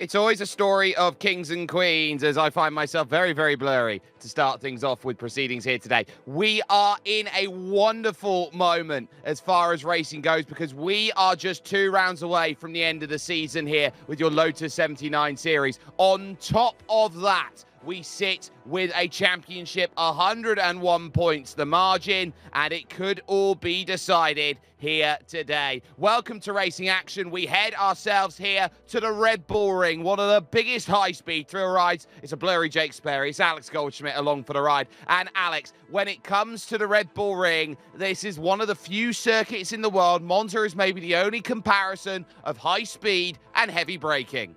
It's always a story of kings and queens, as I find myself very, very blurry to start things off with proceedings here today. We are in a wonderful moment as far as racing goes, because we are just 2 rounds away from the end of the season here with your Lotus 79 series. On top of that, we sit with a championship, 101 points the margin, and it could all be decided here today. Welcome to Racing Action. We head ourselves here to the Red Bull Ring, one of the biggest high-speed thrill rides. It's a blurry Jake Sperry. It's Alex Goldschmidt along for the ride. And Alex, when it comes to the Red Bull Ring, this is one of the few circuits in the world. Monza is maybe the only comparison of high speed and heavy braking.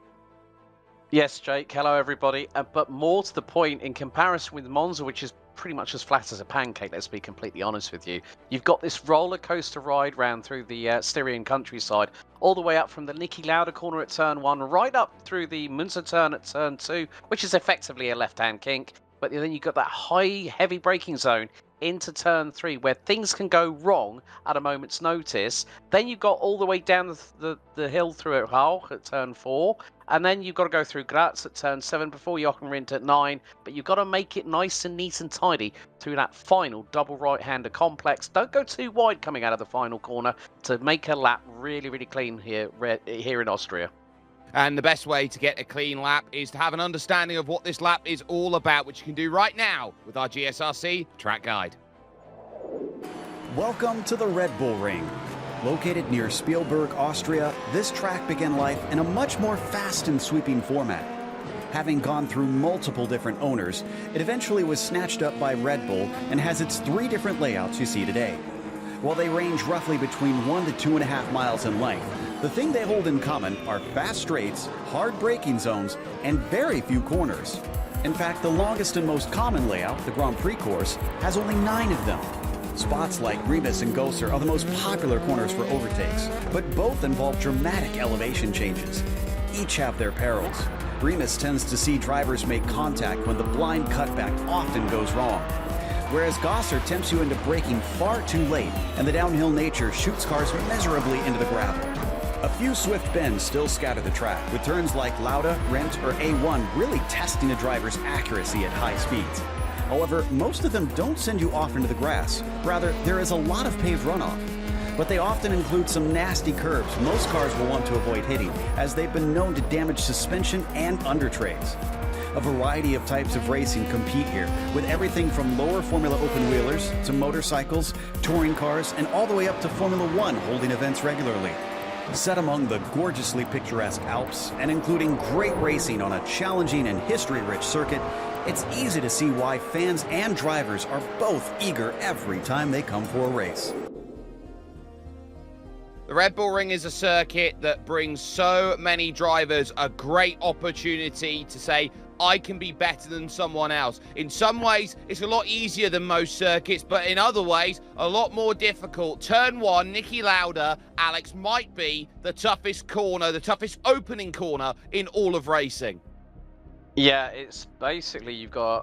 Yes, Jake. Hello, everybody. But more to the point, in comparison with Monza, which is pretty much as flat as a pancake, let's be completely honest with you, you've got this roller coaster ride round through the Styrian countryside, all the way up from the Niki Lauda corner at turn 1, right up through the Munster turn at turn 2, which is effectively a left-hand kink. But then you've got that high, heavy braking zone into turn 3, where things can go wrong at a moment's notice. Then you've got all the way down the hill through at Hull at turn 4. And then you've got to go through Graz at turn 7 before Jochen at 9. But you've got to make it nice and neat and tidy through that final double right-hander complex. Don't go too wide coming out of the final corner to make a lap really, really clean here in Austria. And the best way to get a clean lap is to have an understanding of what this lap is all about, which you can do right now with our GSRC track guide. Welcome to the Red Bull Ring. Located near Spielberg, Austria, this track began life in a much more fast and sweeping format. Having gone through multiple different owners, it eventually was snatched up by Red Bull and has its 3 different layouts you see today. While they range roughly between 1 to 2.5 miles in length, the thing they hold in common are fast straights, hard braking zones, and very few corners. In fact, the longest and most common layout, the Grand Prix course, has only 9 of them. Spots like Remus and Gosser are the most popular corners for overtakes, but both involve dramatic elevation changes. Each have their perils. Remus tends to see drivers make contact when the blind cutback often goes wrong, whereas Gosser tempts you into braking far too late, and the downhill nature shoots cars miserably into the gravel. A few swift bends still scatter the track, with turns like Lauda, Rent, or A1 really testing a driver's accuracy at high speeds. However, most of them don't send you off into the grass. Rather, there is a lot of paved runoff. But they often include some nasty curves most cars will want to avoid hitting, as they've been known to damage suspension and undertrays. A variety of types of racing compete here, with everything from lower Formula open-wheelers to motorcycles, touring cars, and all the way up to Formula 1 holding events regularly. Set among the gorgeously picturesque Alps, and including great racing on a challenging and history-rich circuit, it's easy to see why fans and drivers are both eager every time they come for a race. The Red Bull Ring is a circuit that brings so many drivers a great opportunity to say, I can be better than someone else. In some ways, it's a lot easier than most circuits, but in other ways, a lot more difficult. Turn 1, Niki Lauda, Alex, might be the toughest corner, the toughest opening corner in all of racing. Yeah, it's basically you go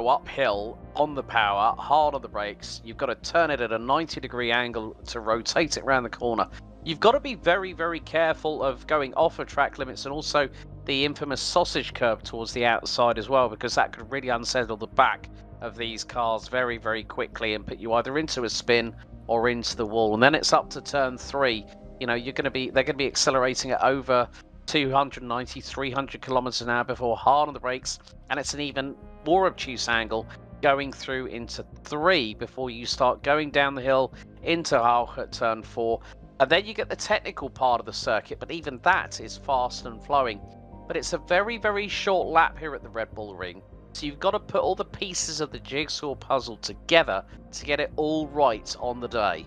uphill on the power, hard on the brakes. You've got to turn it at a 90-degree angle to rotate it around the corner. You've got to be very, very careful of going off of track limits, and also the infamous sausage curve towards the outside as well, because that could really unsettle the back of these cars very, very quickly and put you either into a spin or into the wall. And then it's up to turn 3. You know, they're going to be accelerating at over 290, 300 kilometers an hour before hard on the brakes, and it's an even more obtuse angle going through into 3 before you start going down the hill into Hull at turn 4. And then you get the technical part of the circuit, but even that is fast and flowing. But it's a very, very short lap here at the Red Bull Ring, so you've got to put all the pieces of the jigsaw puzzle together to get it all right on the day.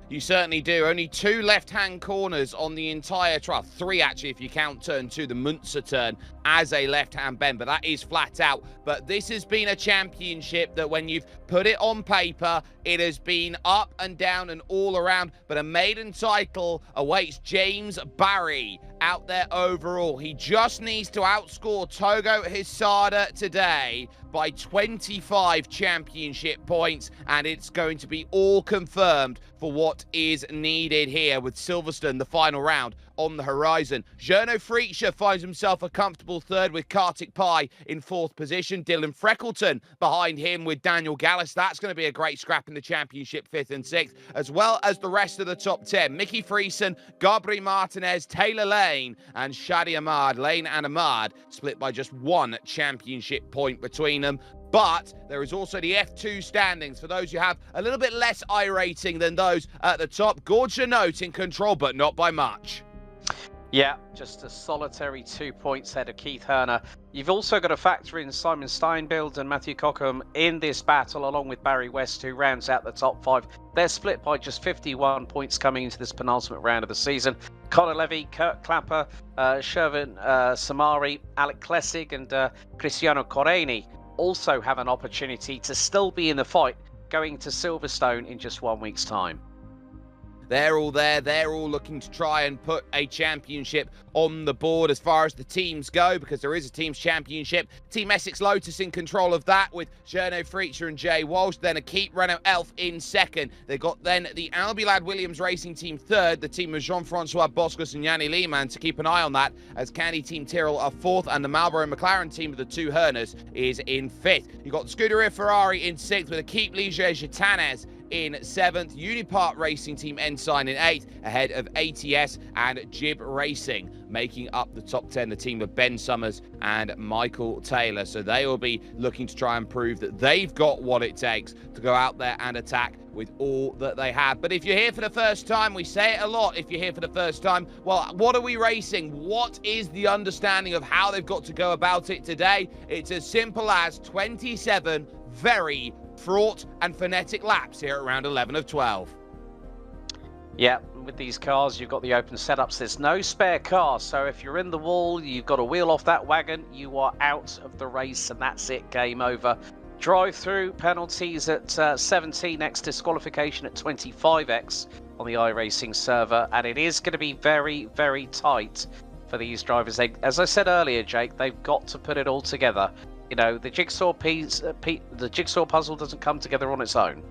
You certainly do. Only 2 left-hand corners on the entire track. 3, actually, if you count turn 2, the Munster turn, as a left-hand bend, but that is flat out. But this has been a championship that when you've put it on paper, it has been up and down and all around. But a maiden title awaits James Barry out there overall. He just needs to outscore Togo Hisada today by 25 championship points, and it's going to be all confirmed for what is needed here with Silverstone, the final round on the horizon. Journo Freaksha finds himself a comfortable third with Kartik Pai in fourth position. Dylan Freckleton behind him with Daniel Gallus. That's going to be a great scrap in the championship, 5th and 6th, as well as the rest of the top 10. Mickey Friesen, Gabri Martinez, Taylor Lane, and Shadi Ahmad. Lane and Ahmad split by just 1 championship point between them. But there is also the F2 standings for those who have a little bit less iRating than those at the top. Gord Janot in control, but not by much. Yeah, just a solitary 2 points ahead of Keith Herner. You've also got to factor in Simon Steinbild and Matthew Cockham in this battle, along with Barry West, who rounds out the top 5. They're split by just 51 points coming into this penultimate round of the season. Connor Levy, Kurt Clapper, Shervin Samari, Alec Klessig, and Cristiano Correni also have an opportunity to still be in the fight going to Silverstone in just 1 week's time. They're all there. They're all looking to try and put a championship on the board as far as the teams go, because there is a teams championship. Team Essex Lotus in control of that with Journo Freaksha and Jay Walsh. Then a Keep Renault Elf in second. They've got then the Albilad Williams Racing Team third. The team of Jean-Francois Boscos and Yanni Lehmann to keep an eye on that, as Candy Team Tyrrell are fourth, and the Marlboro McLaren team of the two Herners is in fifth. You've got the Scuderia Ferrari in sixth with a Keep Ligier Gitanes in 7th, Unipart Racing Team Ensign in 8th, ahead of ATS and Jib Racing, making up the top 10, the team of Ben Summers and Michael Taylor. So they will be looking to try and prove that they've got what it takes to go out there and attack with all that they have. But if you're here for the first time, we say it a lot, if you're here for the first time, well, what are we racing? What is the understanding of how they've got to go about it today? It's as simple as 27 very fraught and frenetic laps here at round 11 of 12. Yeah, with these cars, you've got the open setups. There's no spare cars, so if you're in the wall, you've got to wheel off that wagon, you are out of the race, and that's it, game over. Drive-through penalties at 17x, disqualification at 25x on the iRacing server, and it is going to be very, very tight for these drivers. As I said earlier, Jake, they've got to put it all together. You know, the jigsaw puzzle doesn't come together on its own.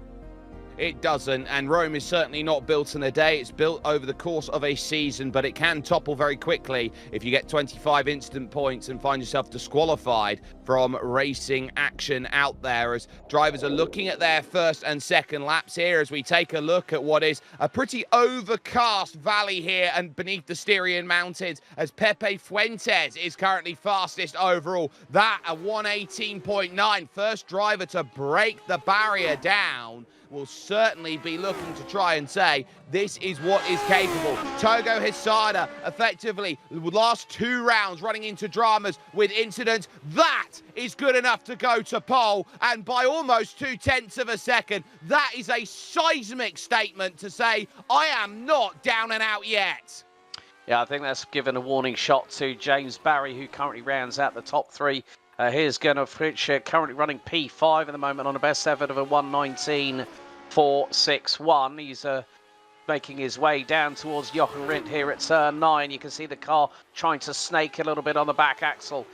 It doesn't, and Rome is certainly not built in a day. It's built over the course of a season, but it can topple very quickly if you get 25 instant points and find yourself disqualified from racing action out there, as drivers are looking at their first and second laps here as we take a look at what is a pretty overcast valley here and beneath the Styrian Mountains, as Pepe Fuentes is currently fastest overall. That a 118.9, first driver to break the barrier down, will certainly be looking to try and say this is what is capable. Togo Hisada effectively last 2 rounds running into dramas with incidents. That is good enough to go to pole, and by almost 0.2 of a second. That is a seismic statement to say I am not down and out yet. Yeah, I think that's given a warning shot to James Barry, who currently rounds out the top 3. Here's Gunnar Fritsch, currently running P5 at the moment on a best effort of a 1:19.461. He's making his way down towards Jochen Rindt here at turn 9. You can see the car trying to snake a little bit on the back axle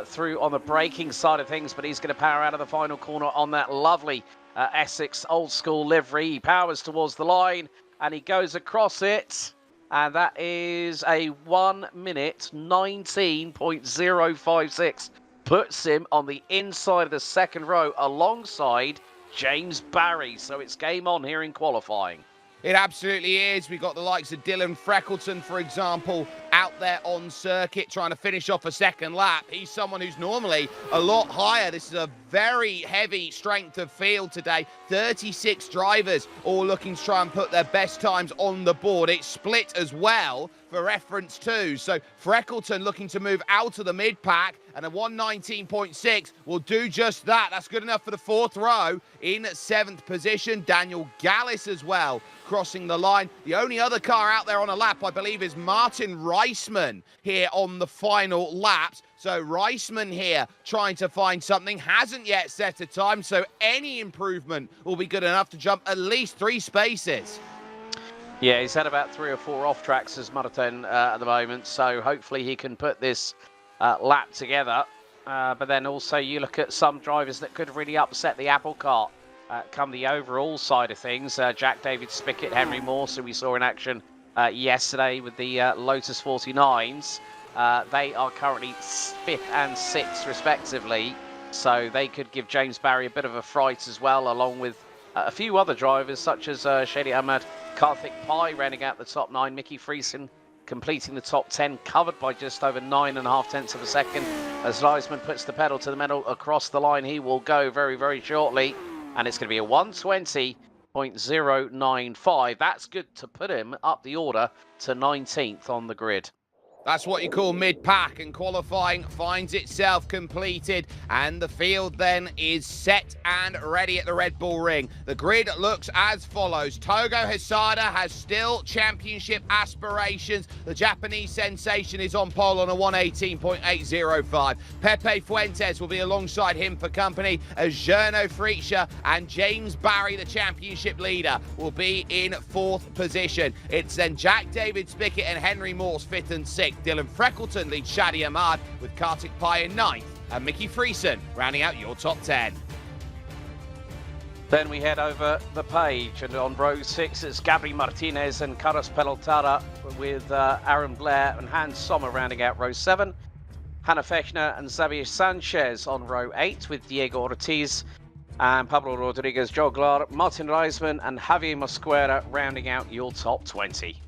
through on the braking side of things, but he's going to power out of the final corner on that lovely Essex old school livery. He powers towards the line and he goes across it. And that is a 1:19.056. Puts him on the inside of the second row alongside James Barry. So it's game on here in qualifying. It absolutely is. We've got the likes of Dylan Freckleton, for example, out there on circuit trying to finish off a second lap. He's someone who's normally a lot higher. This is a very heavy strength of field today. 36 drivers all looking to try and put their best times on the board. It's split as well for reference too. So Freckleton looking to move out of the mid-pack, and a 1:19.6 will do just that. That's good enough for the 4th row. In 7th position, Daniel Gallus as well, crossing the line. The only other car out there on a lap, I believe, is Martin Reisman here on the final laps. So Reisman here trying to find something, hasn't yet set a time, so any improvement will be good enough to jump at least 3 spaces. Yeah, he's had about 3 or 4 off tracks as Martin at the moment, so hopefully he can put this lap together. But then also you look at some drivers that could really upset the apple cart come the overall side of things. Jack David Spickett, Henry Morse, who we saw in action yesterday with the Lotus 49s. They are currently 5th and 6th, respectively. So they could give James Barry a bit of a fright as well, along with a few other drivers, such as Shady Ahmad, Karthik Pai rounding out the top 9, Mickey Friesen completing the top 10, covered by just over 9.5 tenths of a second. As Leisman puts the pedal to the metal across the line, he will go very, very shortly. And it's going to be a 1:20.095. That's good to put him up the order to 19th on the grid. That's what you call mid-pack, and qualifying finds itself completed, and the field then is set and ready at the Red Bull Ring. The grid looks as follows. Togo Hisada has still championship aspirations. The Japanese sensation is on pole on a 1:18.805. Pepe Fuentes will be alongside him for company, as Jerno Frietscher and James Barry, the championship leader, will be in 4th position. It's then Jack David Spickett and Henry Morse 5th and 6th. Dylan Freckleton leads Shadi Ahmad, with Kartik Pai in 9th, and Mickey Friesen rounding out your top 10. Then we head over the page, and on row 6 it's Gabri Martinez and Carlos Pelotara, with Aaron Blair and Hans Sommer rounding out row 7. Hannah Fechner and Xavier Sanchez on row 8, with Diego Ortiz and Pablo Rodriguez Joglar, Martin Reisman and Javier Mosquera rounding out your top 20.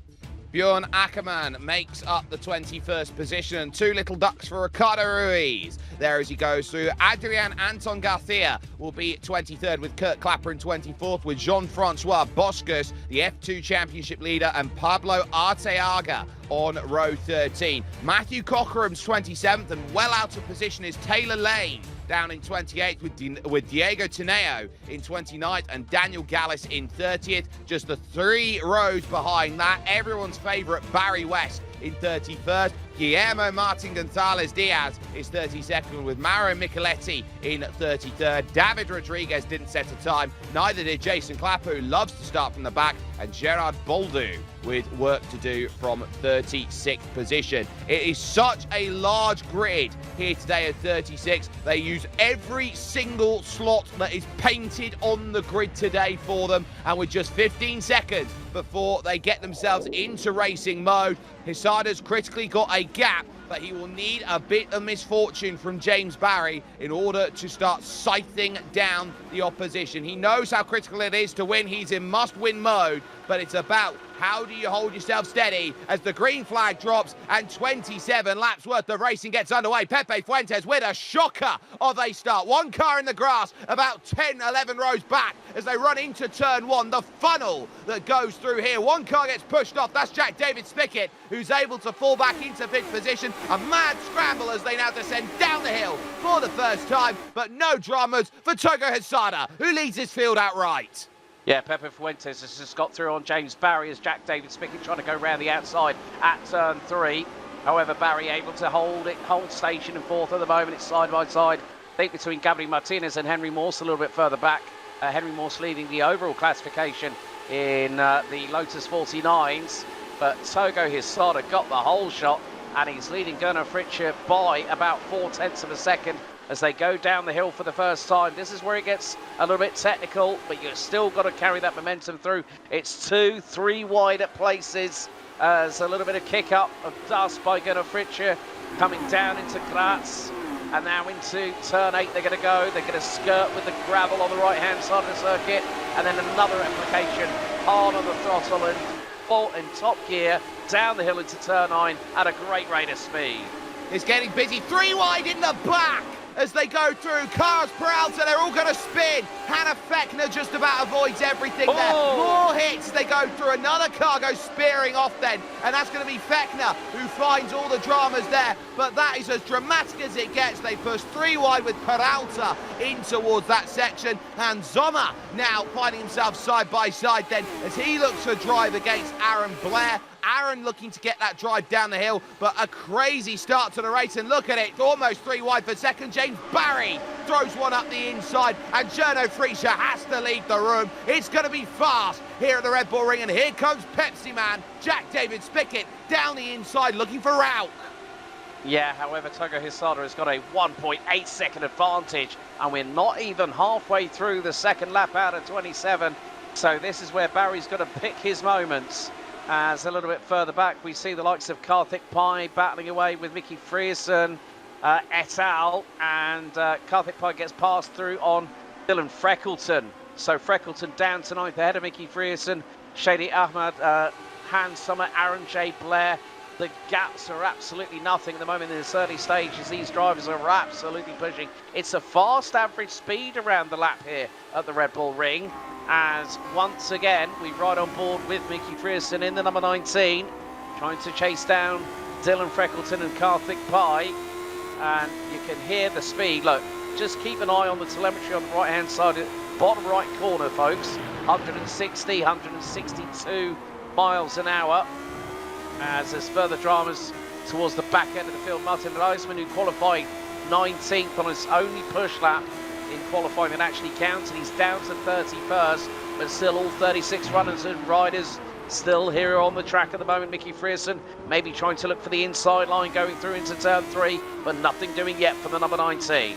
Bjorn Ackermann makes up the 21st position, and 2 little ducks for Ricardo Ruiz there as he goes through. Adrian Anton Garcia will be 23rd, with Kurt Clapper in 24th, with Jean-Francois Boscus, the F2 championship leader, and Pablo Arteaga on row 13. Matthew Cockerham's 27th, and well out of position is Taylor Lane down in 28th, with Diego Tineo in 29th and Daniel Gallis in 30th. Just the 3 rows behind that, everyone's favourite Barry West in 31st. Guillermo Martin Gonzalez Diaz is 32nd, with Mauro Micheletti in 33rd. David Rodriguez didn't set a time, neither did Jason Clapper, who loves to start from the back, and Gerard Boldu with work to do from 36th position. It is such a large grid here today at 36. They use every single slot that is painted on the grid today for them, and with just 15 seconds before they get themselves into racing mode, Hisada's critically got a gap, but he will need a bit of misfortune from James Barry in order to start scything down the opposition. He knows how critical it is to win. He's in must-win mode, but it's about how do you hold yourself steady as the green flag drops and 27 laps worth of racing gets underway. Pepe Fuentes with a shocker of a start. 1 car in the grass about 10, 11 rows back as they run into turn 1. The funnel that goes through here. 1 car gets pushed off. That's Jack David Spickett, who's able to fall back into 5th position. A mad scramble as they now descend down the hill for the first time, but no dramas for Togo Hisada, who leads his field outright. Yeah, Pepe Fuentes has just got through on James Barry as Jack David Spickett trying to go round the outside at turn 3. However, Barry able to hold station in 4th at the moment. It's side by side. I think between Gabri Martinez and Henry Morse a little bit further back. Henry Morse leading the overall classification in the Lotus 49s. But Togo Hisada got the whole shot, and he's leading Gernot Frietscher by about 4 tenths of a second as they go down the hill for the first time. This is where it gets a little bit technical, but you've still got to carry that momentum through. It's 2, 3 wide at places. There's a little bit of kick up of dust by Gernot Frietscher coming down into Graz. And now into turn 8 they're going to go. They're going to skirt with the gravel on the right-hand side of the circuit. And then another application, hard on the throttle and full in top gear, down the hill into turn 9 at a great rate of speed. It's getting busy. 3 wide in the back as they go through. Carlos Peralta, they're all going to spin. Hannah Fechner just about avoids everything there. More hits. They go through. Another car goes spearing off then, and that's going to be Fechner who finds all the dramas there. But that is as dramatic as it gets. They push 3 wide with Peralta in towards that section, and Sommer now finding himself side by side then as he looks to drive against Aaron Blair. Aaron looking to get that drive down the hill, but a crazy start to the race, and look at it, almost 3 wide for second. James Barry throws one up the inside, and Jerno Frietscher has to leave the room. It's going to be fast here at the Red Bull Ring, and here comes Pepsi man Jack David Spickett down the inside looking for Rauch. Yeah, however, Togo Hisada has got a 1.8 second advantage, and we're not even halfway through the second lap out of 27. So this is where Barry's got to pick his moments. As a little bit further back, we see the likes of Karthik Pai battling away with Mickey Frierson et al. And Karthik Pai gets passed through on Dylan Freckleton. So Freckleton down to 9th ahead of Mickey Frierson, Shady Ahmad, Hans Sommer, Aaron J. Blair. The gaps are absolutely nothing at the moment in this early stages. These drivers are absolutely pushing. It's a fast average speed around the lap here at the Red Bull Ring. As once again, we ride on board with Mickey Frierson in the number 19, trying to chase down Dylan Freckleton and Karthik Pai. And you can hear the speed. Look, just keep an eye on the telemetry on the right-hand side, bottom right corner, folks. 160, 162 miles an hour. As there's further dramas towards the back end of the field. Martin Reisman, who qualified 19th on his only push lap in qualifying that actually counted. He's down to 31st, but still all 36 runners and riders still here on the track at the moment. Mickey Frierson maybe trying to look for the inside line going through into turn 3, but nothing doing yet for the number 19.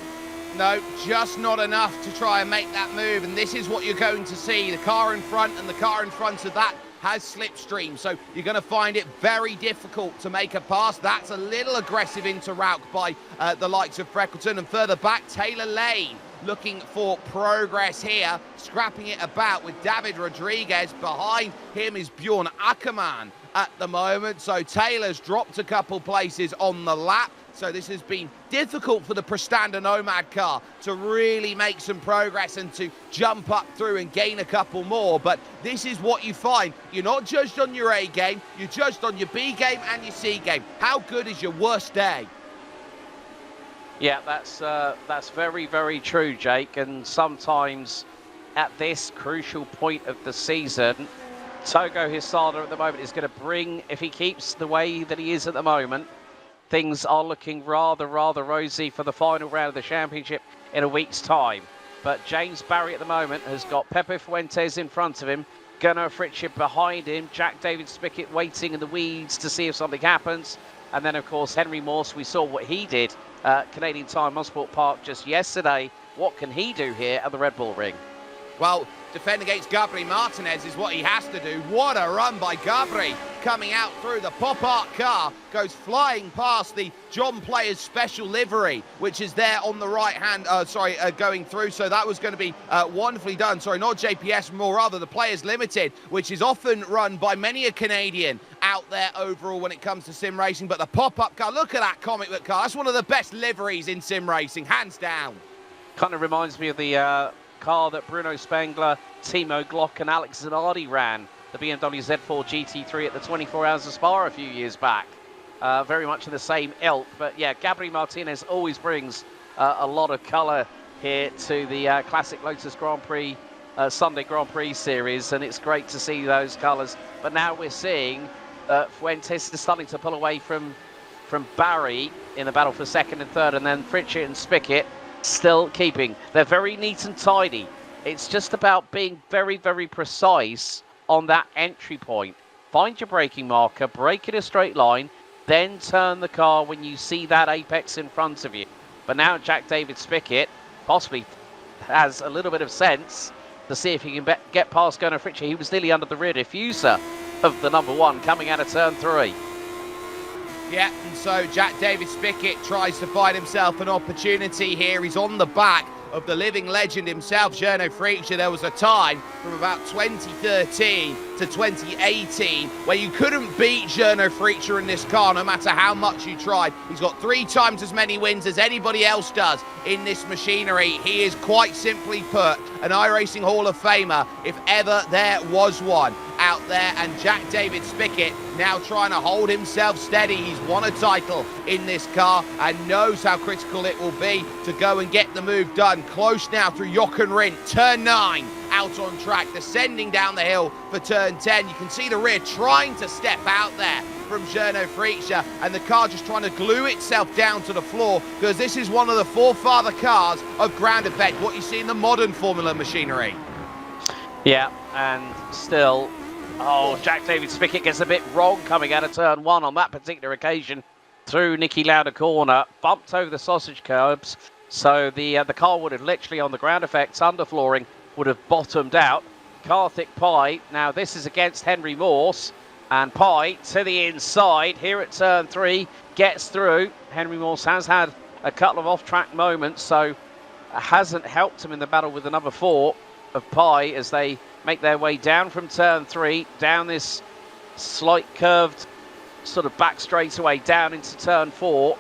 No, just not enough to try and make that move, and this is what you're going to see. The car in front and the car in front of that has slipstream, so you're going to find it very difficult to make a pass. That's a little aggressive into Rauk by the likes of Freckleton, and further back, Taylor Lane looking for progress here, scrapping it about with David Rodriguez. Behind him is Bjorn Ackermann at the moment, so Taylor's dropped a couple places on the lap. So this has been difficult for the Prestanda Nomad car to really make some progress and to jump up through and gain a couple more. But this is what you find. You're not judged on your A game, you're judged on your B game and your C game. How good is your worst day? Yeah, that's very, very true, Jake. And sometimes at this crucial point of the season, Togo Hisada at the moment is going to bring, if he keeps the way that he is at the moment, things are looking rather rosy for the final round of the championship in a week's time. But James Barry at the moment has got Pepe Fuentes in front of him, Gunnar Fritschie behind him, Jack David Spickett waiting in the weeds to see if something happens. And then, of course, Henry Morse, we saw what he did at Canadian Tire Motorsport Park just yesterday. What can he do here at the Red Bull Ring? Well, defend against Gabri Martinez is what he has to do. What a run by Gabri, coming out through the pop art car, goes flying past the John Players special livery, which is there on the right hand, going through. So that was going to be wonderfully done. Sorry, not JPS, more rather the Players Limited, which is often run by many a Canadian out there overall when it comes to sim racing. But the pop-up car, look at that comic book car. That's one of the best liveries in sim racing, hands down. Kind of reminds me of the car that Bruno Spengler, Timo Glock and Alex Zanardi ran, the BMW Z4 GT3 at the 24 Hours of Spa a few years back. Very much in the same ilk. But yeah, Gabri Martinez always brings a lot of colour here to the Classic Lotus Grand Prix, Sunday Grand Prix series, and it's great to see those colours. But now we're seeing Fuentes is starting to pull away from Barry in the battle for second and third, and then Fritschie and Spickett still keeping. They're very neat and tidy. It's just about being very, very precise on that entry point. Find your braking marker, brake in a straight line, then turn the car when you see that apex in front of you. But now Jack David Spickett possibly has a little bit of sense to see if he can get past Gunnar Fritschie. He was nearly under the rear diffuser of the number 1 coming out of turn 3. Yeah, and so Jack David Spickett tries to find himself an opportunity here. He's on the back of the living legend himself, Gernot Fritschie. There was a time from about 2013 to 2018 where you couldn't beat Gernot Fritschie in this car no matter how much you tried. He's got 3 times as many wins as anybody else does in this machinery. He is quite simply put an iRacing Hall of Famer, if ever there was one out there. And Jack David Spickett now trying to hold himself steady. He's won a title in this car and knows how critical it will be to go and get the move done. Close now through Jochen Rindt, turn 9 out on track, descending down the hill for turn 10. You can see the rear trying to step out there from Gernot Fritschie, and the car just trying to glue itself down to the floor, because this is one of the forefather cars of ground effect, what you see in the modern Formula machinery. Yeah, and still, Jack David Spickett gets a bit wrong coming out of turn 1 on that particular occasion through Niki Lauda corner, bumped over the sausage curbs, so the car would have literally, on the ground effects underflooring, would have bottomed out. Karthik Pai, now this is against Henry Morse, And Prix to the inside here at turn 3, gets through. Henry Morse has had a couple of off-track moments, so it hasn't helped him in the battle with the number 4 of Prix as they make their way down from turn 3, down this slight curved sort of back straightaway, down into turn 4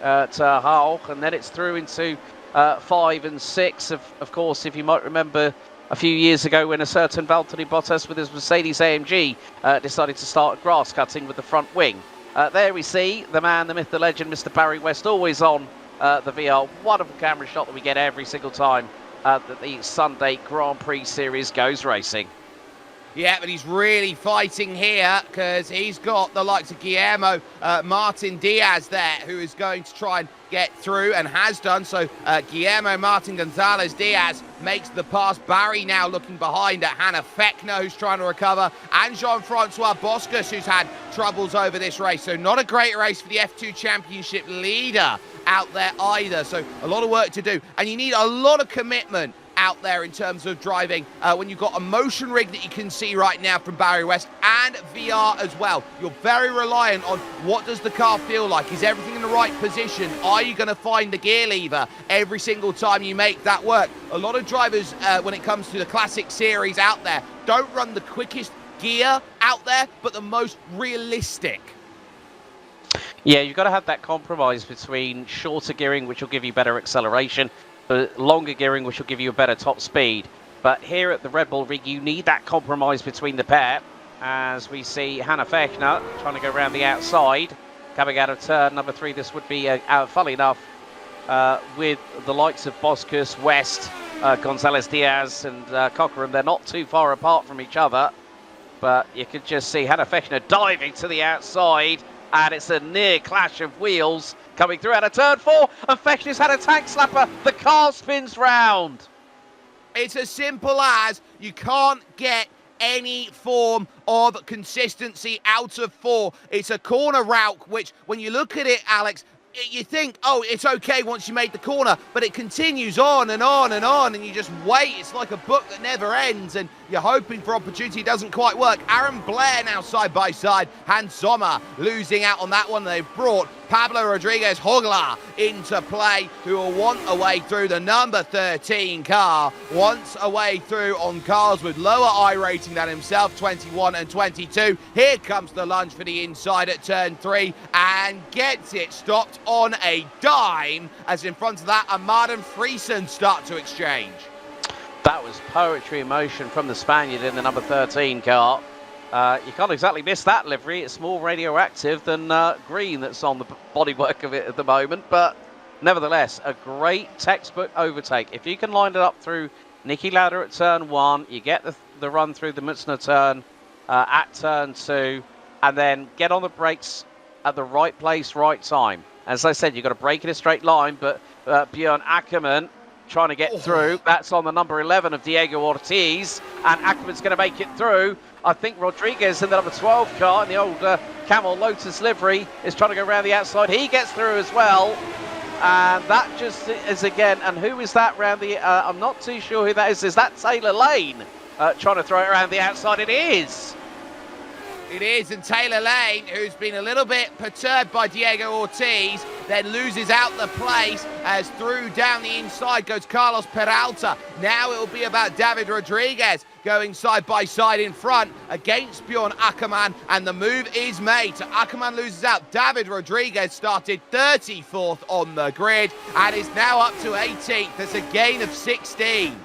at Hauch, and then it's through into 5 and 6. Of course, if you might remember a few years ago when a certain Valtteri Bottas with his Mercedes AMG decided to start grass cutting with the front wing. There we see the man, the myth, the legend, Mr. Barry West, always on the VR. Wonderful camera shot that we get every single time that the Sunday Grand Prix Series goes racing. Yeah, but he's really fighting here because he's got the likes of Guillermo Martin Diaz there, who is going to try and get through and has done. So Guillermo Martin Gonzalez Diaz makes the pass. Barry now looking behind at Hannah Fechner, who's trying to recover, and Jean-Francois Boscus, who's had troubles over this race. So not a great race for the F2 Championship leader out there either. So a lot of work to do, and you need a lot of commitment out there in terms of driving when you've got a motion rig that you can see right now from Barry West and VR as well. You're very reliant on what does the car feel like. Is everything in the right position? Are you going to find the gear lever every single time you make that work? A lot of drivers when it comes to the classic series out there don't run the quickest gear out there, but the most realistic. Yeah, you've got to have that compromise between shorter gearing, which will give you better acceleration, but longer gearing, which will give you a better top speed. But here at the Red Bull rig, you need that compromise between the pair, as we see Hannah Fechner trying to go around the outside, coming out of turn number 3. This would be, funnily enough, with the likes of Boscus, West, Gonzalez Diaz and Cochrane. They're not too far apart from each other, but you could just see Hannah Fechner diving to the outside, and it's a near clash of wheels coming through out of turn 4, and Fechner's had a tank slapper. The car spins round. It's as simple as you can't get any form of consistency out of 4. It's a corner route, which when you look at it, Alex, you think, oh, it's okay once you make the corner, but it continues on and on and on, and you just wait. It's like a book that never ends, and you're hoping for opportunity. It doesn't quite work. Aaron Blair now side by side. Hans Sommer losing out on that one. They've brought Pablo Rodriguez Hogla into play, who will want a way through. The number 13 car wants a way through on cars with lower iRacing than himself, 21 and 22. Here comes the lunge for the inside at turn 3 and gets it stopped on a dime, as in front of that, Ahmad and Friesen start to exchange. That was poetry in motion from the Spaniard in the number 13 car. You can't exactly miss that livery. It's more radioactive than green that's on the bodywork of it at the moment, but nevertheless, a great textbook overtake. If you can line it up through Niki Lauda at turn 1, you get the run through the Mutzner turn at turn 2, and then get on the brakes at the right place, right time. As I said, you've got to brake in a straight line, but Björn Ackermann trying to get through. That's on the number 11 of Diego Ortiz, and Ackermann's going to make it through. I think Rodriguez in the number 12 car in the old Camel Lotus livery is trying to go around the outside. He gets through as well, and that just is again. And who is that round the? I'm not too sure who that is. Is that Taylor Lane trying to throw it around the outside? It is. It is, and Taylor Lane, who's been a little bit perturbed by Diego Ortiz, then loses out the place as through down the inside goes Carlos Peralta. Now it will be about David Rodriguez going side by side in front against Björn Ackermann, and the move is made. So Ackermann loses out. David Rodriguez started 34th on the grid and is now up to 18th. That's a gain of 16.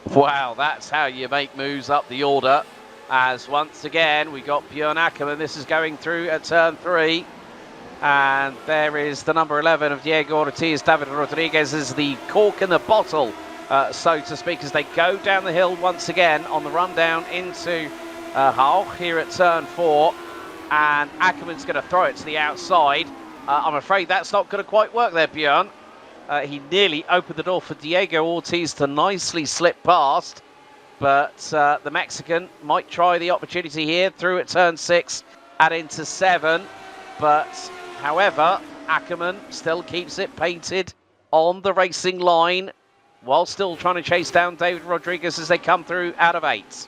Wow, that's how you make moves up the order. As once again, we got Björn Ackermann. This is going through at turn 3. And there is the number 11 of Diego Ortiz. David Rodriguez is the cork in the bottle, so to speak, as they go down the hill once again on the run down into Hauch here at turn 4. And Ackermann's going to throw it to the outside. I'm afraid that's not going to quite work there, Björn. He nearly opened the door for Diego Ortiz to nicely slip past. But the Mexican might try the opportunity here through at turn 6 and into 7. But, however, Ackermann still keeps it painted on the racing line while still trying to chase down David Rodriguez as they come through out of 8.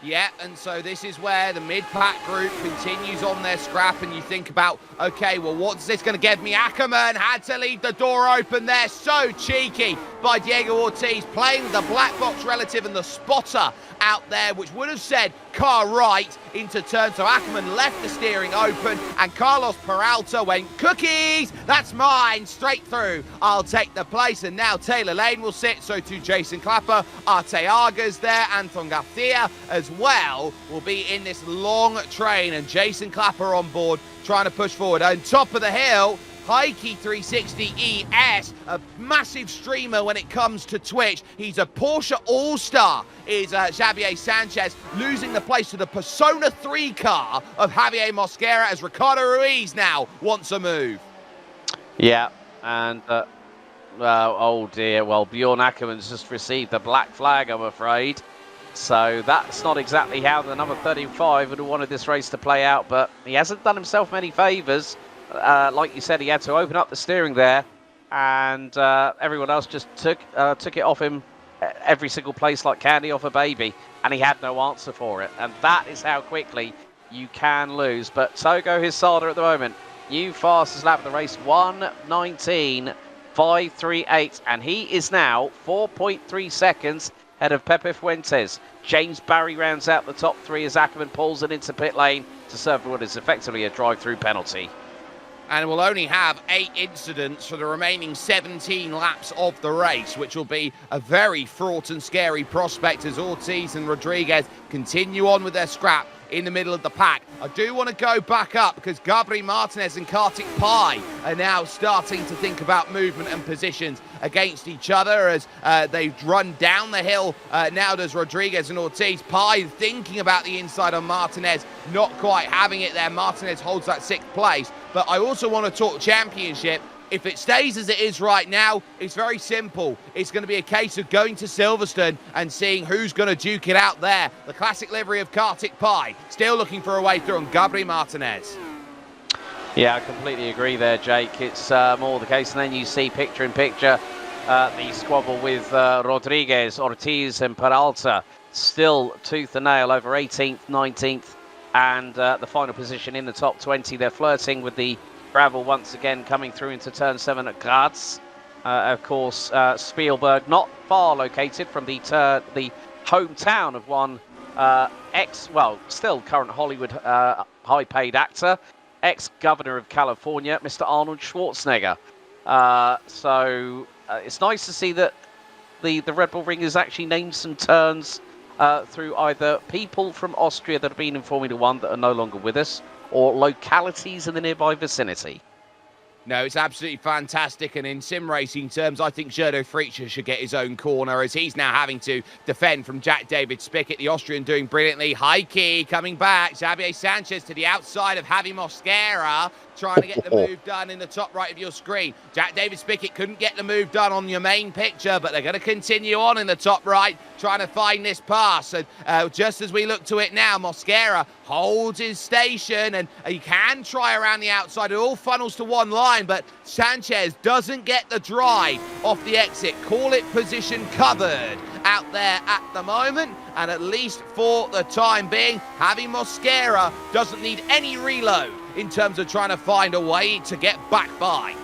Yeah, and so this is where the mid-pack group continues on their scrap, and you think about, okay, well, what's this going to give me? Ackerman had to leave the door open there. So cheeky by Diego Ortiz, playing the black box relative and the spotter out there, which would have said car right into turn. So Ackerman left the steering open, and Carlos Peralta went, cookies, that's mine, straight through. I'll take the place, and now Taylor Lane will sit. So to Jason Clapper, Arteaga's there, Anton Garcia as well will be in this long train, and Jason Clapper on board trying to push forward. On top of the hill, Heike 360 ES, a massive streamer when it comes to Twitch. He's a Porsche All-Star, is Xavier Sanchez, losing the place to the Persona 3 car of Javier Mosquera as Ricardo Ruiz now wants a move. Yeah, and oh dear, well, Bjorn Ackerman's just received the black flag, I'm afraid. So that's not exactly how the number 35 would have wanted this race to play out, but he hasn't done himself many favours. Like you said, he had to open up the steering there, and everyone else just took it off him every single place like candy off a baby, and he had no answer for it. And that is how quickly you can lose. But Togo Hisada at the moment, new fastest lap of the race, 1:19.538, and he is now 4.3 seconds ahead of Pepe Fuentes. James Barry rounds out the top three as Ackerman pulls it into pit lane to serve what is effectively a drive-through penalty. And we'll only have 8 incidents for the remaining 17 laps of the race, which will be a very fraught and scary prospect as Ortiz and Rodriguez continue on with their scrap in the middle of the pack. I do want to go back up because Gabriel Martinez and Kartik Pai are now starting to think about movement and positions against each other as they run down the hill. Now does Rodriguez and Ortiz. Pai thinking about the inside on Martinez, not quite having it there. Martinez holds that 6th place. But I also want to talk championship. If it stays as it is right now, it's very simple. It's going to be a case of going to Silverstone and seeing who's going to duke it out there. The classic livery of Kartik Pai, still looking for a way through on Gabriel Martinez. Yeah, I completely agree there, Jake. It's more the case. And then you see picture-in-picture the squabble with Rodriguez, Ortiz and Peralta. Still tooth and nail over 18th, 19th, and the final position in the top 20. They're flirting with the gravel once again, coming through into turn 7 at Graz. Of course, Spielberg, not far located from the hometown of one still current Hollywood high-paid actor, ex-governor of California, Mr. Arnold Schwarzenegger. So it's nice to see that the Red Bull Ring has actually named some turns through either people from Austria that have been in Formula 1 that are no longer with us, or localities in the nearby vicinity. No, it's absolutely fantastic, and in sim racing terms, I think Gerdo Freacher should get his own corner as he's now having to defend from Jack David Spickett, the Austrian doing brilliantly. Heike coming back, Xavier Sanchez to the outside of Javi Mosquera, trying to get the move done in the top right of your screen. Jack David Spickett couldn't get the move done on your main picture, but they're going to continue on in the top right, trying to find this pass. And just as we look to it now, Mosquera holds his station, and he can try around the outside. It all funnels to one line, but Sanchez doesn't get the drive off the exit. Call it position covered out there at the moment, and at least for the time being, Javi Mosquera doesn't need any reload in terms of trying to find a way to get back by.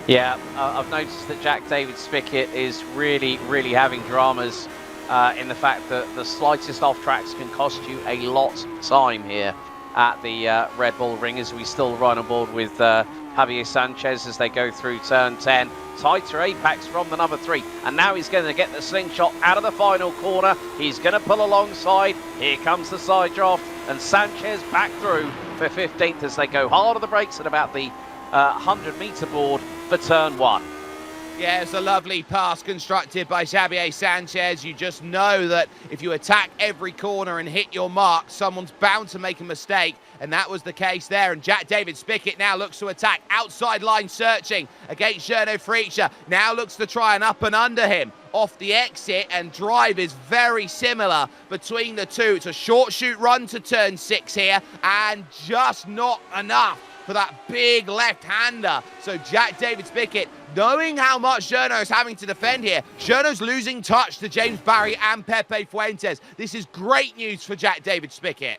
Yeah, I've noticed that Jack David Spickett is really having dramas in the fact that the slightest off tracks can cost you a lot of time here at the Red Bull Ring, as we still run on board with Javier Sanchez as they go through turn 10. Tighter apex from the number 3, and now he's going to get the slingshot out of the final corner. He's going to pull alongside. Here comes the side draft, and Sanchez back through for 15th as they go hard on the brakes at about the 100-meter board for turn 1. Yeah, it's a lovely pass constructed by Xavier Sanchez. You just know that if you attack every corner and hit your mark, someone's bound to make a mistake, and that was the case there. And Jack David Spickett now looks to attack, outside line searching against Gerdo Freacher. Now looks to try and up and under him off the exit, and drive is very similar between the two. It's a short shoot run to turn 6 here, and just not enough for that big left-hander. So Jack David Spickett, knowing how much Journo is having to defend here, Journo's losing touch to James Barry and Pepe Fuentes. This is great news for Jack David Spickett.